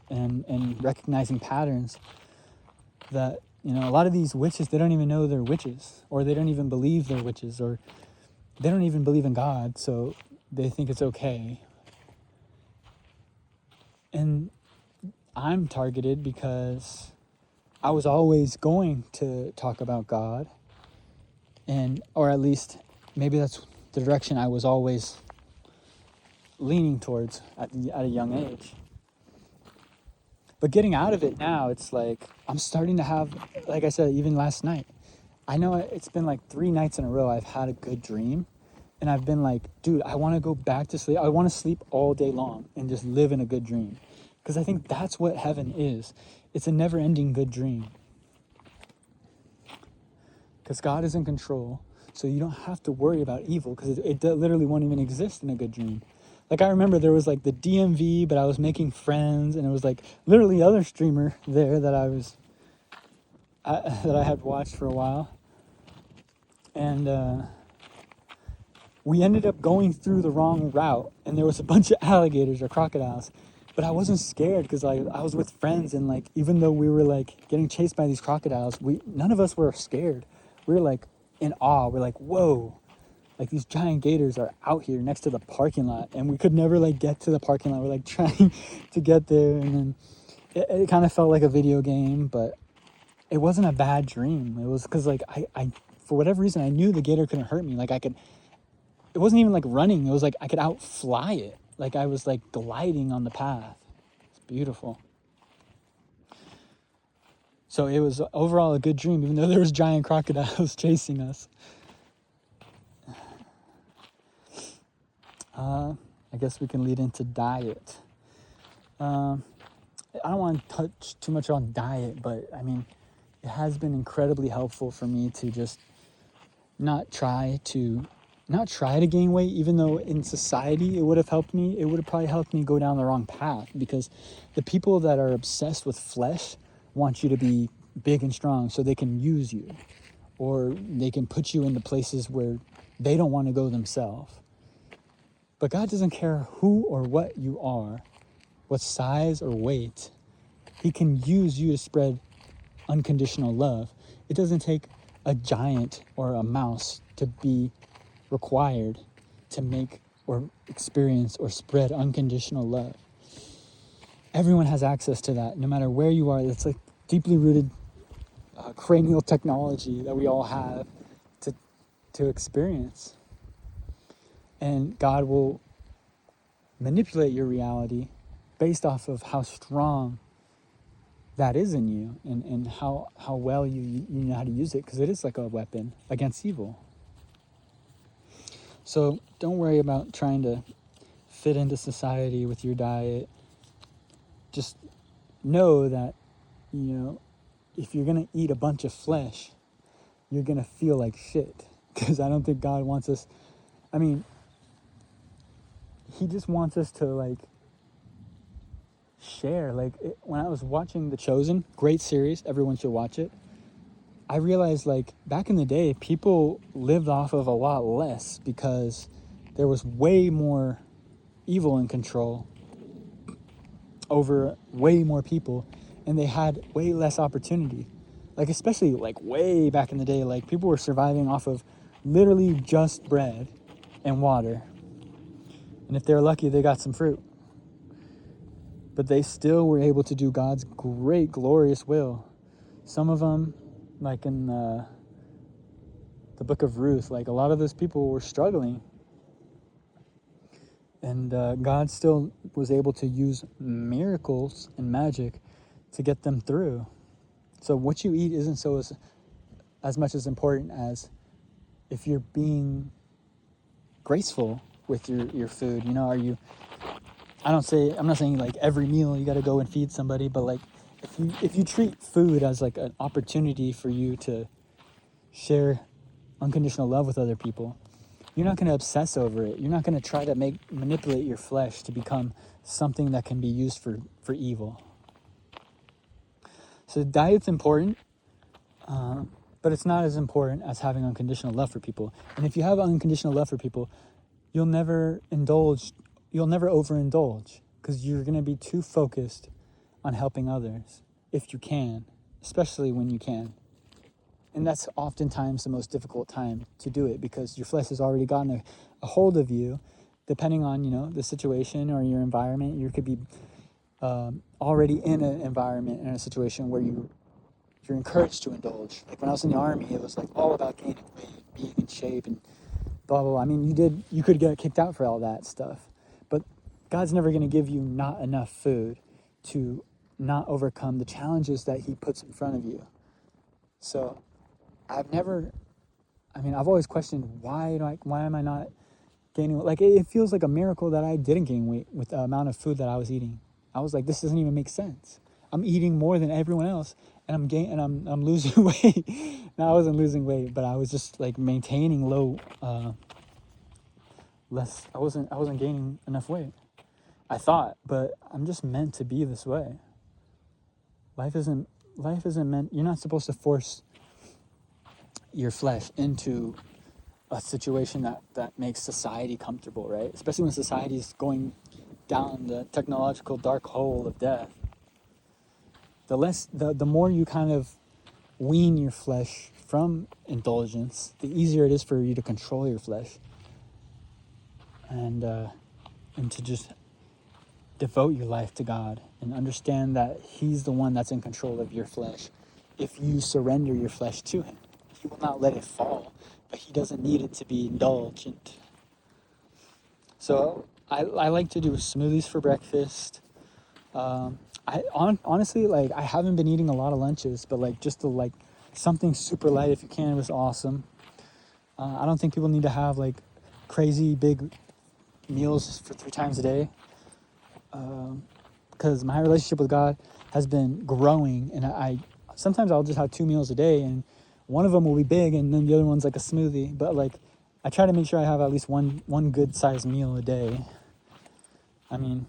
and recognizing patterns that, a lot of these witches, they don't even know they're witches, or they don't even believe they're witches, or they don't even believe in God, so they think it's okay. And I'm targeted because I was always going to talk about God, or at least maybe that's the direction I was always leaning towards at a young age. But getting out of it now, it's like I'm starting to have, like I said, even last night, I know it's been like 3 nights in a row I've had a good dream, and I've been like, dude, I want to go back to sleep. I want to sleep all day long and just live in a good dream, because I think that's what heaven is. It's a never-ending good dream, because God is in control, so you don't have to worry about evil, because it literally won't even exist in a good dream. Like, I remember there was like the DMV, but I was making friends, and it was like literally other streamer there that that I had watched for a while. And we ended up going through the wrong route, and there was a bunch of alligators or crocodiles. But I wasn't scared, because I was with friends, and like, even though we were like getting chased by these crocodiles, none of us were scared. We were like in awe. We're like, whoa. Like, these giant gators are out here next to the parking lot, and we could never like get to the parking lot. We're like trying to get there, and then it kind of felt like a video game, but it wasn't a bad dream. It was because like I for whatever reason, I knew the gator couldn't hurt me. Like, it wasn't even like running. It was like I could outfly it. Like, I was like gliding on the path. It's beautiful. So it was overall a good dream, even though there was giant crocodiles chasing us. I guess we can lead into diet. I don't want to touch too much on diet, but it has been incredibly helpful for me to just not try to gain weight, even though in society it would have helped me. It would have probably helped me go down the wrong path, because the people that are obsessed with flesh want you to be big and strong so they can use you, or they can put you into places where they don't want to go themselves. But God doesn't care who or what you are, what size or weight. He can use you to spread unconditional love. It doesn't take a giant or a mouse to be required to make or experience or spread unconditional love. Everyone has access to that, no matter where you are. It's like deeply rooted cranial technology that we all have to experience. And God will manipulate your reality based off of how strong that is in you, and how well you know how to use it, because it is like a weapon against evil. So don't worry about trying to fit into society with your diet. Just know that, if you're going to eat a bunch of flesh, you're going to feel like shit, because I don't think God wants us. He just wants us to like share. When I was watching The Chosen, great series, everyone should watch it, I realized like back in the day, people lived off of a lot less because there was way more evil in control over way more people, and they had way less opportunity. Like, especially like way back in the day, like people were surviving off of literally just bread and water. And if they were lucky, they got some fruit. But they still were able to do God's great, glorious will. Some of them, like in the book of Ruth, like a lot of those people were struggling. And God still was able to use miracles and magic to get them through. So what you eat isn't as much as important as if you're being graceful with your food. I'm not saying like every meal you got to go and feed somebody, but like if you treat food as like an opportunity for you to share unconditional love with other people, you're not going to obsess over it. You're not going to try to manipulate your flesh to become something that can be used for evil. So diet's important, but it's not as important as having unconditional love for people. And if you have unconditional love for people, you'll never overindulge, because you're going to be too focused on helping others if you can, especially when you can. And that's oftentimes the most difficult time to do it, because your flesh has already gotten a hold of you. Depending on, the situation or your environment, you could be already in an environment, in a situation where you're encouraged to indulge. Like when I was in the army, it was like all about gaining weight, being in shape, and blah, blah, blah. I mean, you could get kicked out for all that stuff. But God's never going to give you not enough food to not overcome the challenges that he puts in front of you. So I've always questioned why am I not gaining weight? Like it feels like a miracle that I didn't gain weight with the amount of food that I was eating. I was like, this doesn't even make sense. I'm eating more than everyone else, and I'm losing weight. No, I wasn't losing weight, but I was just like maintaining low less. I wasn't gaining enough weight, I thought, but I'm just meant to be this way. Life isn't meant, you're not supposed to force your flesh into a situation that makes society comfortable, right? Especially when society is going down the technological dark hole of death. The more you kind of wean your flesh from indulgence, the easier it is for you to control your flesh and to just devote your life to God and understand that he's the one that's in control of your flesh. If you surrender your flesh to him, he will not let it fall, but he doesn't need it to be indulgent. So I like to do smoothies for breakfast. Honestly, like, I haven't been eating a lot of lunches, but like just something super light if you can was awesome. I don't think people need to have like crazy big meals for 3 times a day, because my relationship with God has been growing, and I sometimes I'll just have 2 meals a day, and one of them will be big, and then the other one's like a smoothie. But like, I try to make sure I have at least one good sized meal a day. I mean,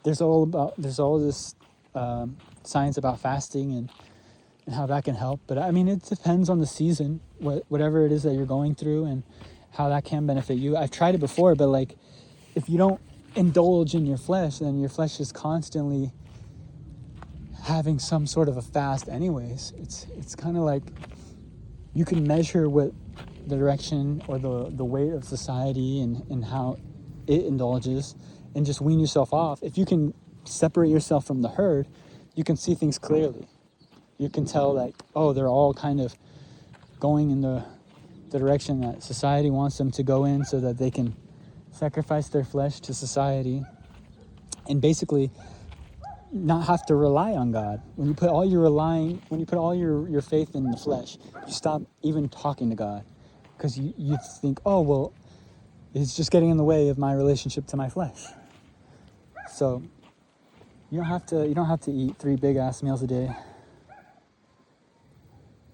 there's all this science about fasting and how that can help. But I mean, it depends on the season, whatever it is that you're going through, and how that can benefit you. I've tried it before, but like, if you don't indulge in your flesh, then your flesh is constantly having some sort of a fast anyways. It's kind of like you can measure what the direction or the weight of society and how it indulges, and just wean yourself off. If you can separate yourself from the herd, you can see things clearly. You can tell that, oh, they're all kind of going in the direction that society wants them to go in, so that they can sacrifice their flesh to society and basically not have to rely on God. When you put all your faith in the flesh, you stop even talking to God, because you think, oh, well, it's just getting in the way of my relationship to my flesh. So you don't have to eat 3 big ass meals a day.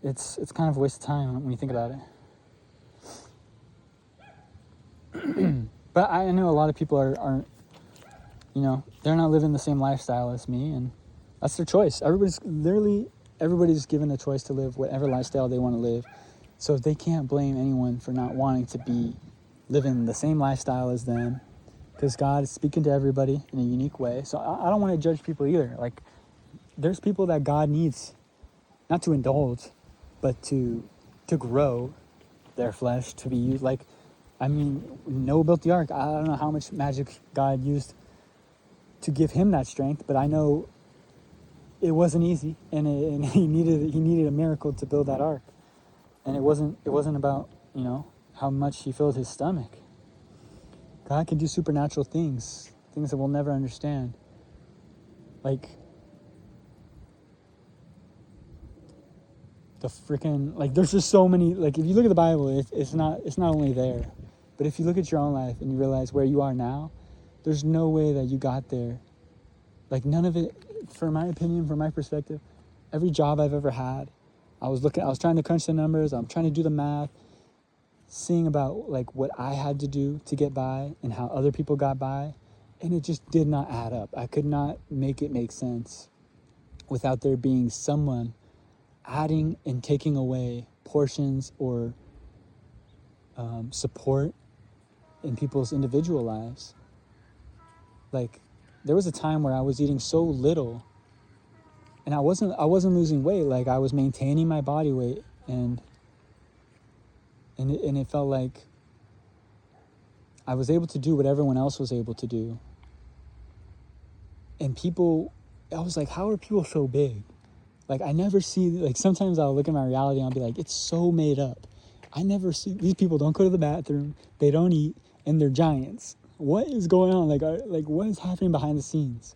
It's kind of a waste of time when you think about it. But I know a lot of people aren't, they're not living the same lifestyle as me, and that's their choice. Everybody's given a choice to live whatever lifestyle they want to live. So they can't blame anyone for not wanting to be living the same lifestyle as them, because God is speaking to everybody in a unique way. So I don't want to judge people either. Like, there's people that God needs not to indulge, but to grow their flesh, to be used. Like, I mean, Noah built the ark. I don't know how much magic God used to give him that strength, but I know it wasn't easy, and he needed a miracle to build that ark. And it wasn't about, how much he filled his stomach. God can do supernatural things that we'll never understand. Like there's just so many, like, if you look at the Bible, it's not only there, but if you look at your own life and you realize where you are now, There's no way that you got there. Like, none of it, for my opinion, from my perspective, every job I've ever had, I was trying to crunch the numbers, I'm trying to do the math, seeing about like what I had to do to get by and how other people got by, and it just did not add up. I could not make it make sense without there being someone adding and taking away portions or support in people's individual lives. Like, there was a time where I was eating so little, and I wasn't losing weight. Like, I was maintaining my body weight, and it felt like I was able to do what everyone else was able to do. And I was like, how are people so big? Like, I never see, like, sometimes I'll look at my reality and I'll be like, it's so made up. I never see, these people don't go to the bathroom, they don't eat, and they're giants. What is going on? Like what is happening behind the scenes?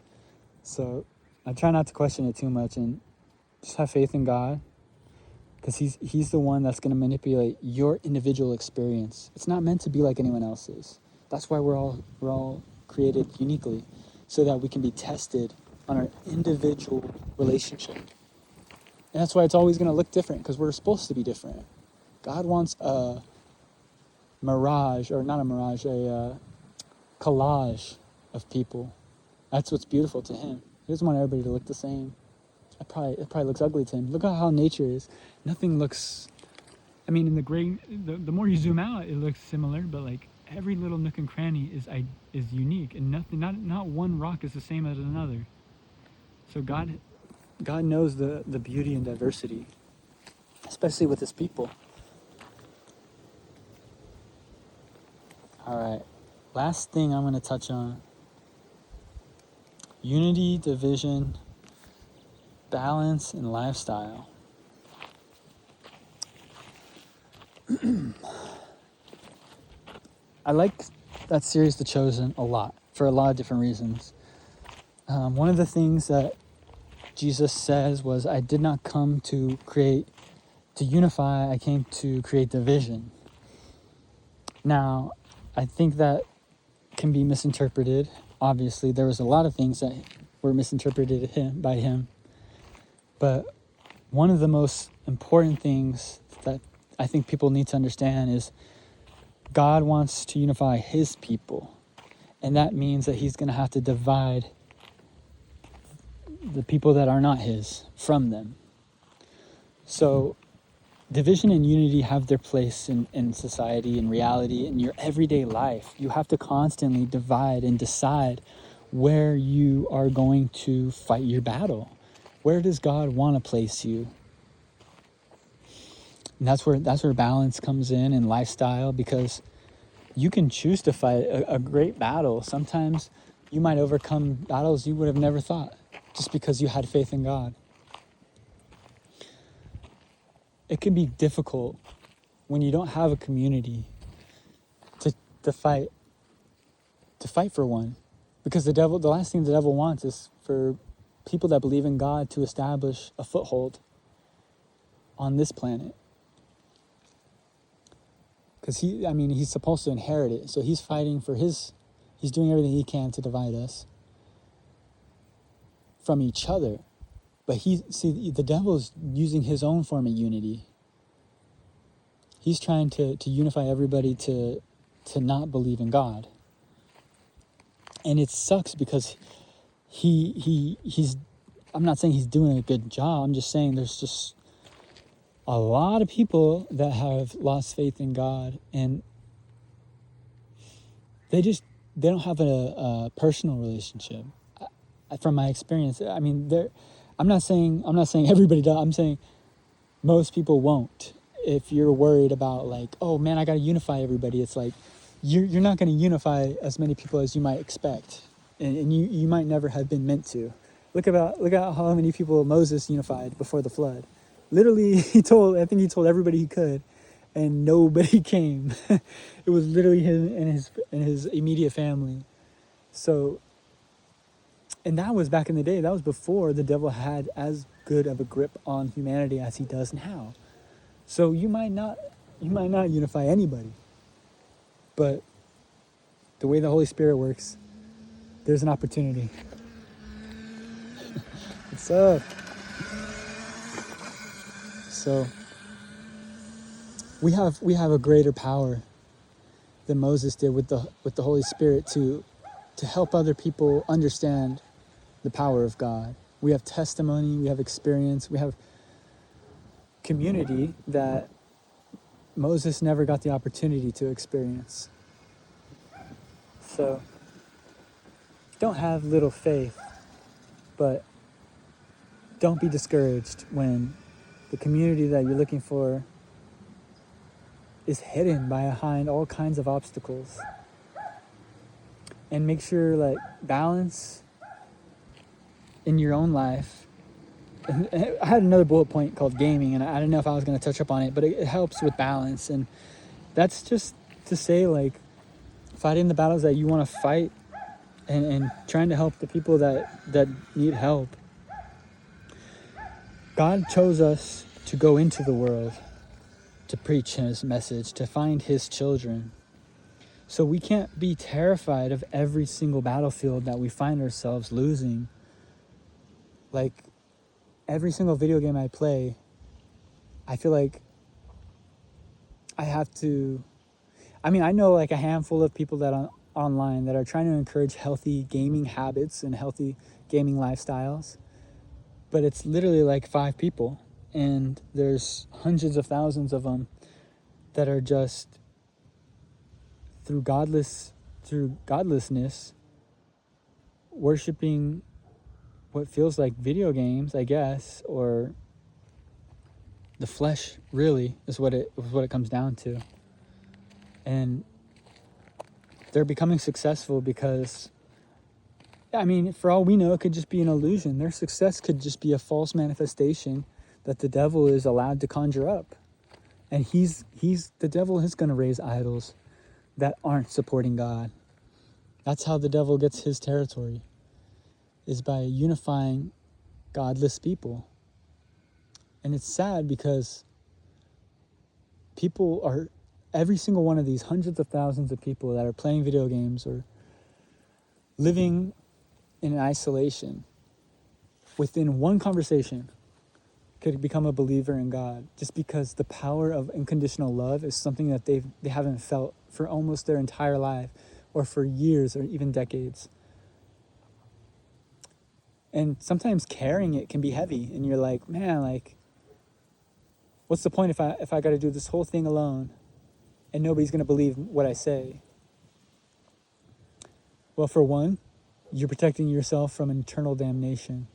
So I try not to question it too much and just have faith in God, because he's the one that's going to manipulate your individual experience. It's not meant to be like anyone else's. That's why we're all created uniquely, so that we can be tested on our individual relationship. And that's why it's always going to look different, because we're supposed to be different. God wants a mirage, or not a mirage, a collage of people. That's what's beautiful to him. He doesn't want everybody to look the same. It probably looks ugly to him. Look at how nature is. Nothing looks, I mean, in the more you zoom out, it looks similar, but like every little nook and cranny is unique, and not one rock is the same as another. So God knows the beauty and diversity, especially with his people. All right, last thing I'm going to touch on: unity, division, balance, and lifestyle. I like that series, The Chosen, a lot, for a lot of different reasons. One of the things that Jesus says was, I did not come to unify, I came to create division. Now, I think that can be misinterpreted. Obviously, there was a lot of things that were misinterpreted by him. But one of the most important things that I think people need to understand is God wants to unify his people. And that means that he's going to have to divide the people that are not his from them. So division and unity have their place in society, in reality, in your everyday life. You have to constantly divide and decide where you are going to fight your battle. Where does God want to place you? And that's where balance comes in lifestyle, because you can choose to fight a great battle. Sometimes you might overcome battles you would have never thought, just because you had faith in God. It can be difficult when you don't have a community to fight for one, because the last thing the devil wants is for people that believe in God to establish a foothold on this planet. Because he's supposed to inherit it, so he's fighting for he's doing everything he can to divide us from each other. But the devil's using his own form of unity. He's trying to unify everybody to not believe in God. And it sucks, because he's, I'm not saying he's doing a good job, I'm just saying there's just a lot of people that have lost faith in God, and they don't have a personal relationship. From my experience, I mean, I'm not saying everybody does. I'm saying most people won't. If you're worried about like, oh man, I got to unify everybody, it's like you're not going to unify as many people as you might expect, and you might never have been meant to. Look at how many people Moses unified before the flood. Literally, I think he told everybody he could, and nobody came. It was literally him and his immediate family. So, and that was back in the day. That was before the devil had as good of a grip on humanity as he does now. So you might not unify anybody, but the way the Holy Spirit works, there's an opportunity. What's up? So we have a greater power than Moses did with the Holy Spirit to help other people understand the power of God. We have testimony, we have experience, we have community that Moses never got the opportunity to experience. So don't have little faith, but don't be discouraged when the community that you're looking for is hidden behind all kinds of obstacles. And make sure, like, balance in your own life. And I had another bullet point called gaming, and I didn't know if I was going to touch up on it, but it helps with balance. And that's just to say, like, fighting the battles that you want to fight, and trying to help the people that need help. God chose us to go into the world, to preach his message, to find his children. So we can't be terrified of every single battlefield that we find ourselves losing. Like, every single video game I play, I feel like I have to... I mean, I know like a handful of people that are online that are trying to encourage healthy gaming habits and healthy gaming lifestyles. But it's literally like 5 people. And there's hundreds of thousands of them that are just through godlessness worshiping what feels like video games, I guess, or the flesh, really, is what it comes down to. And they're becoming successful because, I mean, for all we know, it could just be an illusion. Their success could just be a false manifestation that the devil is allowed to conjure up. And the devil is going to raise idols that aren't supporting God. That's how the devil gets his territory, is by unifying godless people. And it's sad because every single one of these hundreds of thousands of people that are playing video games or living in isolation, within one conversation, could become a believer in God, just because the power of unconditional love is something that they haven't felt for almost their entire life, or for years, or even decades. And sometimes carrying it can be heavy, and you're like, man, like, what's the point if I got to do this whole thing alone, and nobody's going to believe what I say? Well, for one, you're protecting yourself from eternal damnation.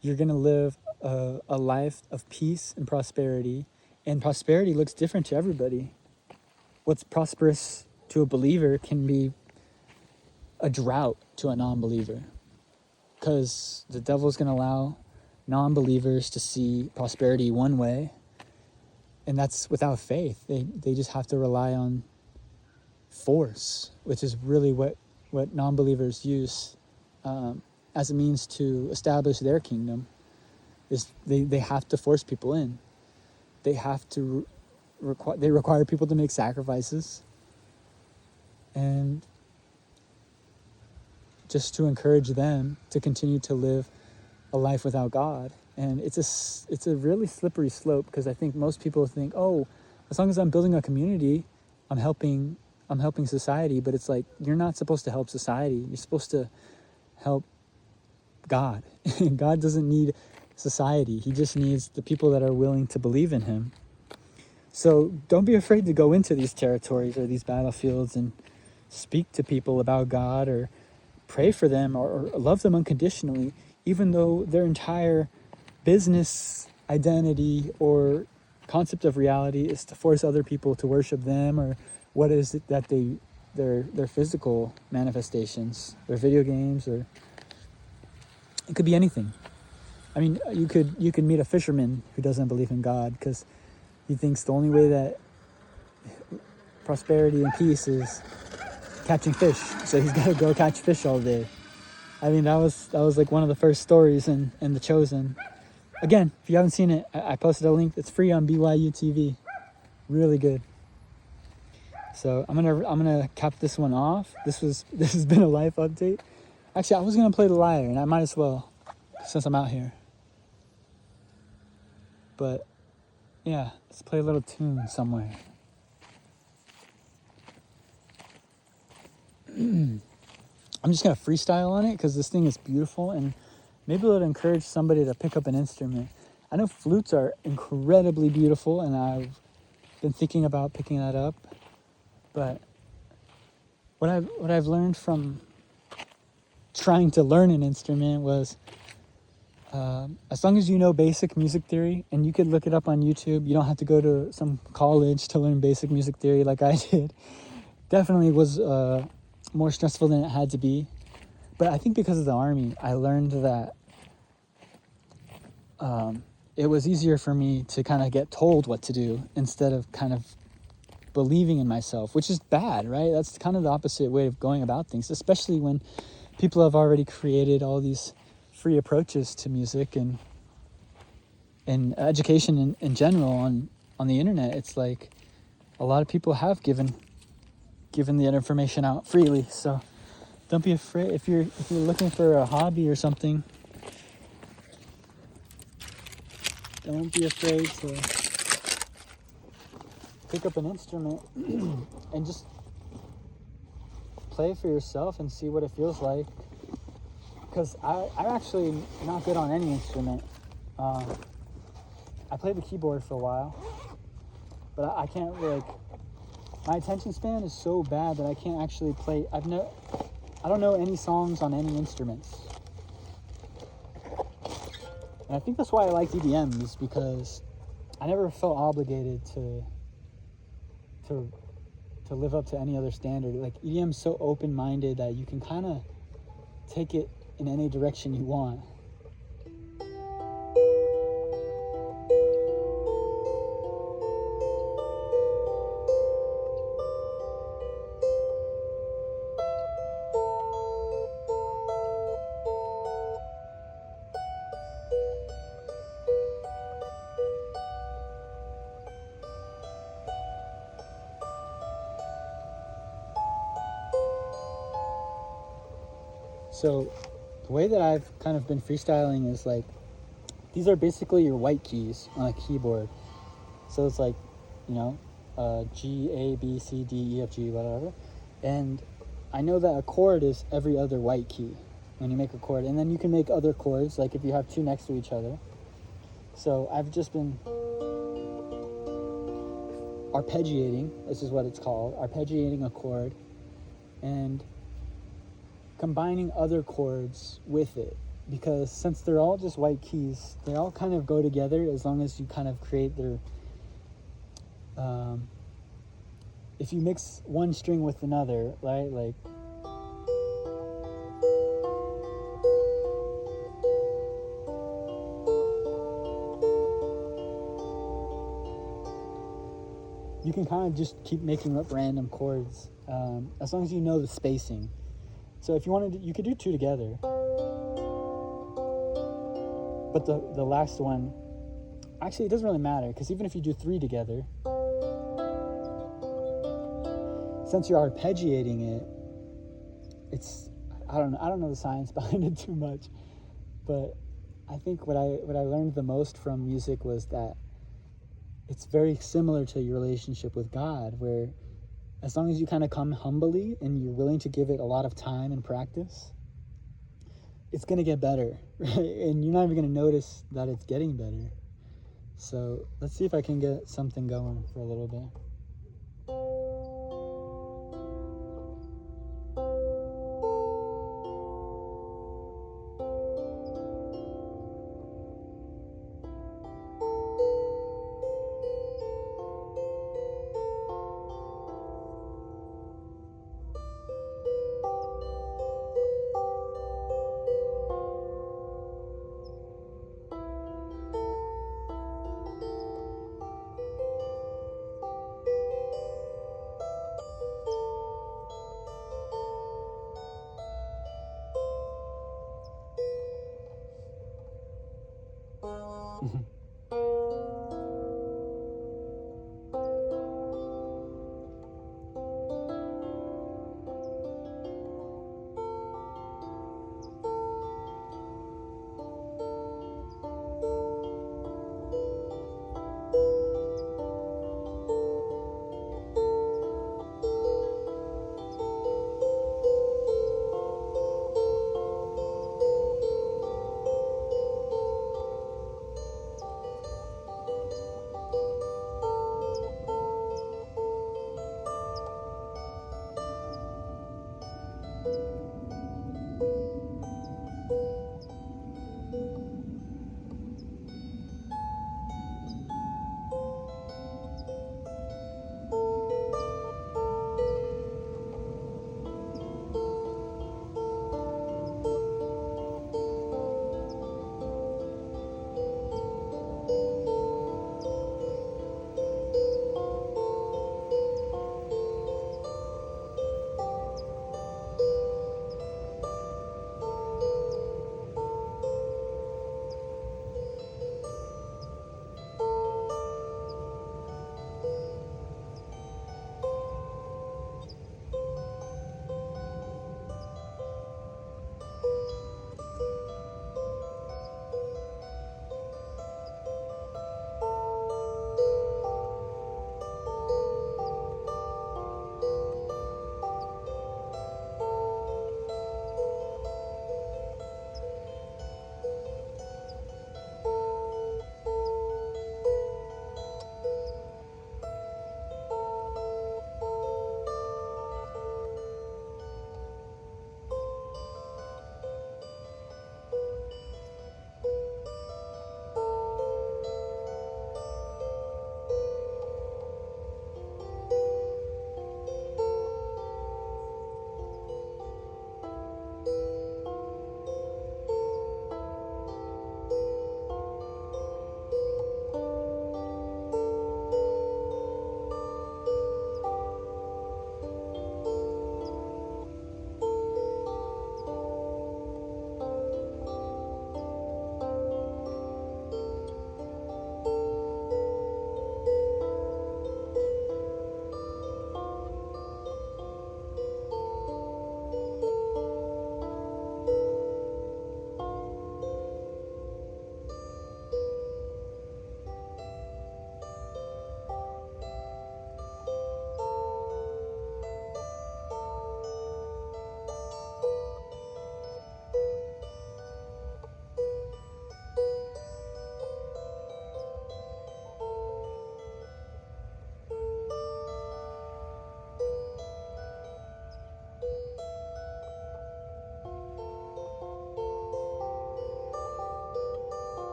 You're going to live a life of peace and prosperity. And prosperity looks different to everybody. What's prosperous to a believer can be a drought to a non-believer. Because the devil's going to allow non-believers to see prosperity one way. And that's without faith. They just have to rely on force, which is really what non-believers use as a means to establish their kingdom. Is they have to force people in. They have to require people to make sacrifices, and just to encourage them to continue to live a life without God. And it's a really slippery slope, because I think most people think, oh, as long as I'm building a community, I'm helping society. But it's like, you're not supposed to help society. You're supposed to help God. God doesn't need society. He just needs the people that are willing to believe in him. So don't be afraid to go into these territories or these battlefields and speak to people about God, or pray for them, or love them unconditionally, even though their entire business identity or concept of reality is to force other people to worship them, or what is it that their physical manifestations, their video games, or it could be anything. I mean, you could meet a fisherman who doesn't believe in God, because he thinks the only way that prosperity and peace is catching fish, so he's got to go catch fish all day. I mean, that was like one of the first stories in The Chosen. Again, if you haven't seen it, I posted a link. It's free on BYU TV. Really good. So I'm gonna cap this one off. This has been a life update. Actually, I was gonna play the lyre, and I might as well, since I'm out here. But yeah, let's play a little tune somewhere. I'm just gonna freestyle on it because this thing is beautiful, and maybe it'll encourage somebody to pick up an instrument. I know flutes are incredibly beautiful, and I've been thinking about picking that up. But what I've learned from trying to learn an instrument was, as long as you know basic music theory, and you could look it up on YouTube, you don't have to go to some college to learn basic music theory like I did. Definitely was more stressful than it had to be. But I think because of the Army, I learned that it was easier for me to kind of get told what to do instead of kind of believing in myself, which is bad, right? That's kind of the opposite way of going about things, especially when people have already created all these free approaches to music and education in general on the internet. It's like a lot of people have given the information out freely. So don't be afraid if you're looking for a hobby or something. Don't be afraid to pick up an instrument and just play for yourself and see what it feels like. Because I'm actually not good on any instrument. I played the keyboard for a while, but I can't my attention span is so bad that I can't actually play. I don't know any songs on any instruments. And I think that's why I like EDM, is because I never felt obligated to live up to any other standard. Like, EDM is so open-minded that you can kind of take it in any direction you want. So the way that I've kind of been freestyling is like, these are basically your white keys on a keyboard. So it's like, G, A, B, C, D, E, F, G, whatever. And I know that a chord is every other white key when you make a chord. And then you can make other chords, like if you have two next to each other. So I've just been arpeggiating, this is what it's called, arpeggiating a chord and combining other chords with it. Because since they're all just white keys, they all kind of go together as long as you kind of create their... if you mix one string with another, right? Like... you can kind of just keep making up random chords, as long as you know the spacing. So if you wanted to, you could do two together. But the last one, actually it doesn't really matter, because even if you do three together, since you're arpeggiating it, it's, I don't know the science behind it too much, but I think what I learned the most from music was that it's very similar to your relationship with God, where as long as you kind of come humbly and you're willing to give it a lot of time and practice, it's going to get better, right? And you're not even going to notice that it's getting better. So let's see if I can get something going for a little bit.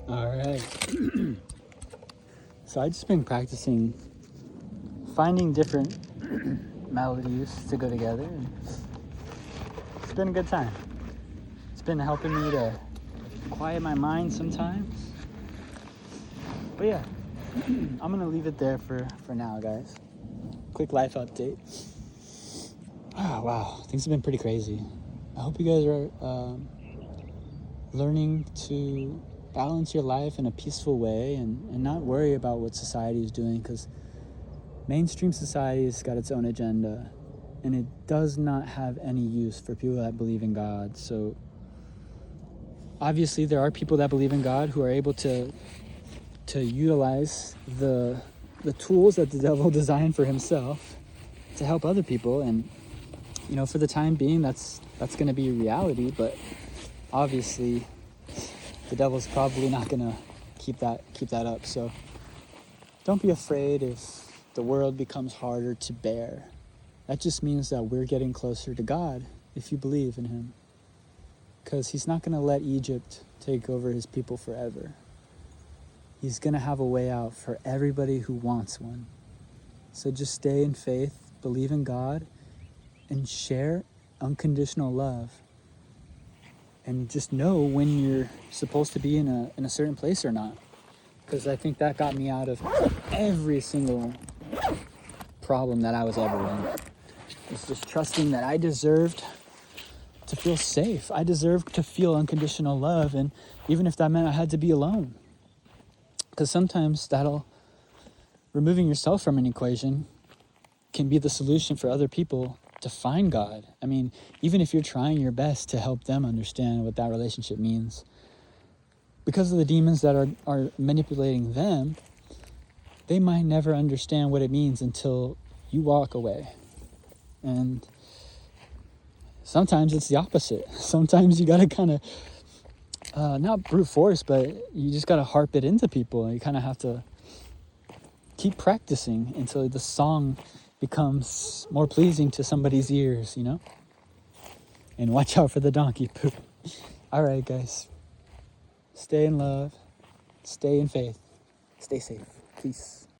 All right. So I've just been practicing finding different melodies to go together. And it's been a good time. It's been helping me to quiet my mind sometimes. But yeah, I'm gonna leave it there for now, guys. Quick life update. Oh, wow, things have been pretty crazy. I hope you guys are learning to balance your life in a peaceful way and not worry about what society is doing, because mainstream society has got its own agenda and it does not have any use for people that believe in God. So obviously there are people that believe in God who are able to utilize the tools that the devil designed for himself to help other people, and for the time being that's going to be reality. But obviously the devil's probably not going to keep that up. So don't be afraid if the world becomes harder to bear. That just means that we're getting closer to God if you believe in him, because he's not going to let Egypt take over his people forever. He's going to have a way out for everybody who wants one. So just stay in faith, believe in God, and share unconditional love. And just know when you're supposed to be in a certain place or not. Because I think that got me out of every single problem that I was ever in. It's just trusting that I deserved to feel safe. I deserved to feel unconditional love, and even if that meant I had to be alone. Because sometimes removing yourself from an equation can be the solution for other people to find God. I mean, even if you're trying your best to help them understand what that relationship means, because of the demons that are manipulating them, they might never understand what it means until you walk away. And sometimes it's the opposite. Sometimes you got to kind of, not brute force, but you just got to harp it into people. You kind of have to keep practicing until the song becomes more pleasing to somebody's ears, And watch out for the donkey poop. All right, guys. Stay in love. Stay in faith. Stay safe. Peace.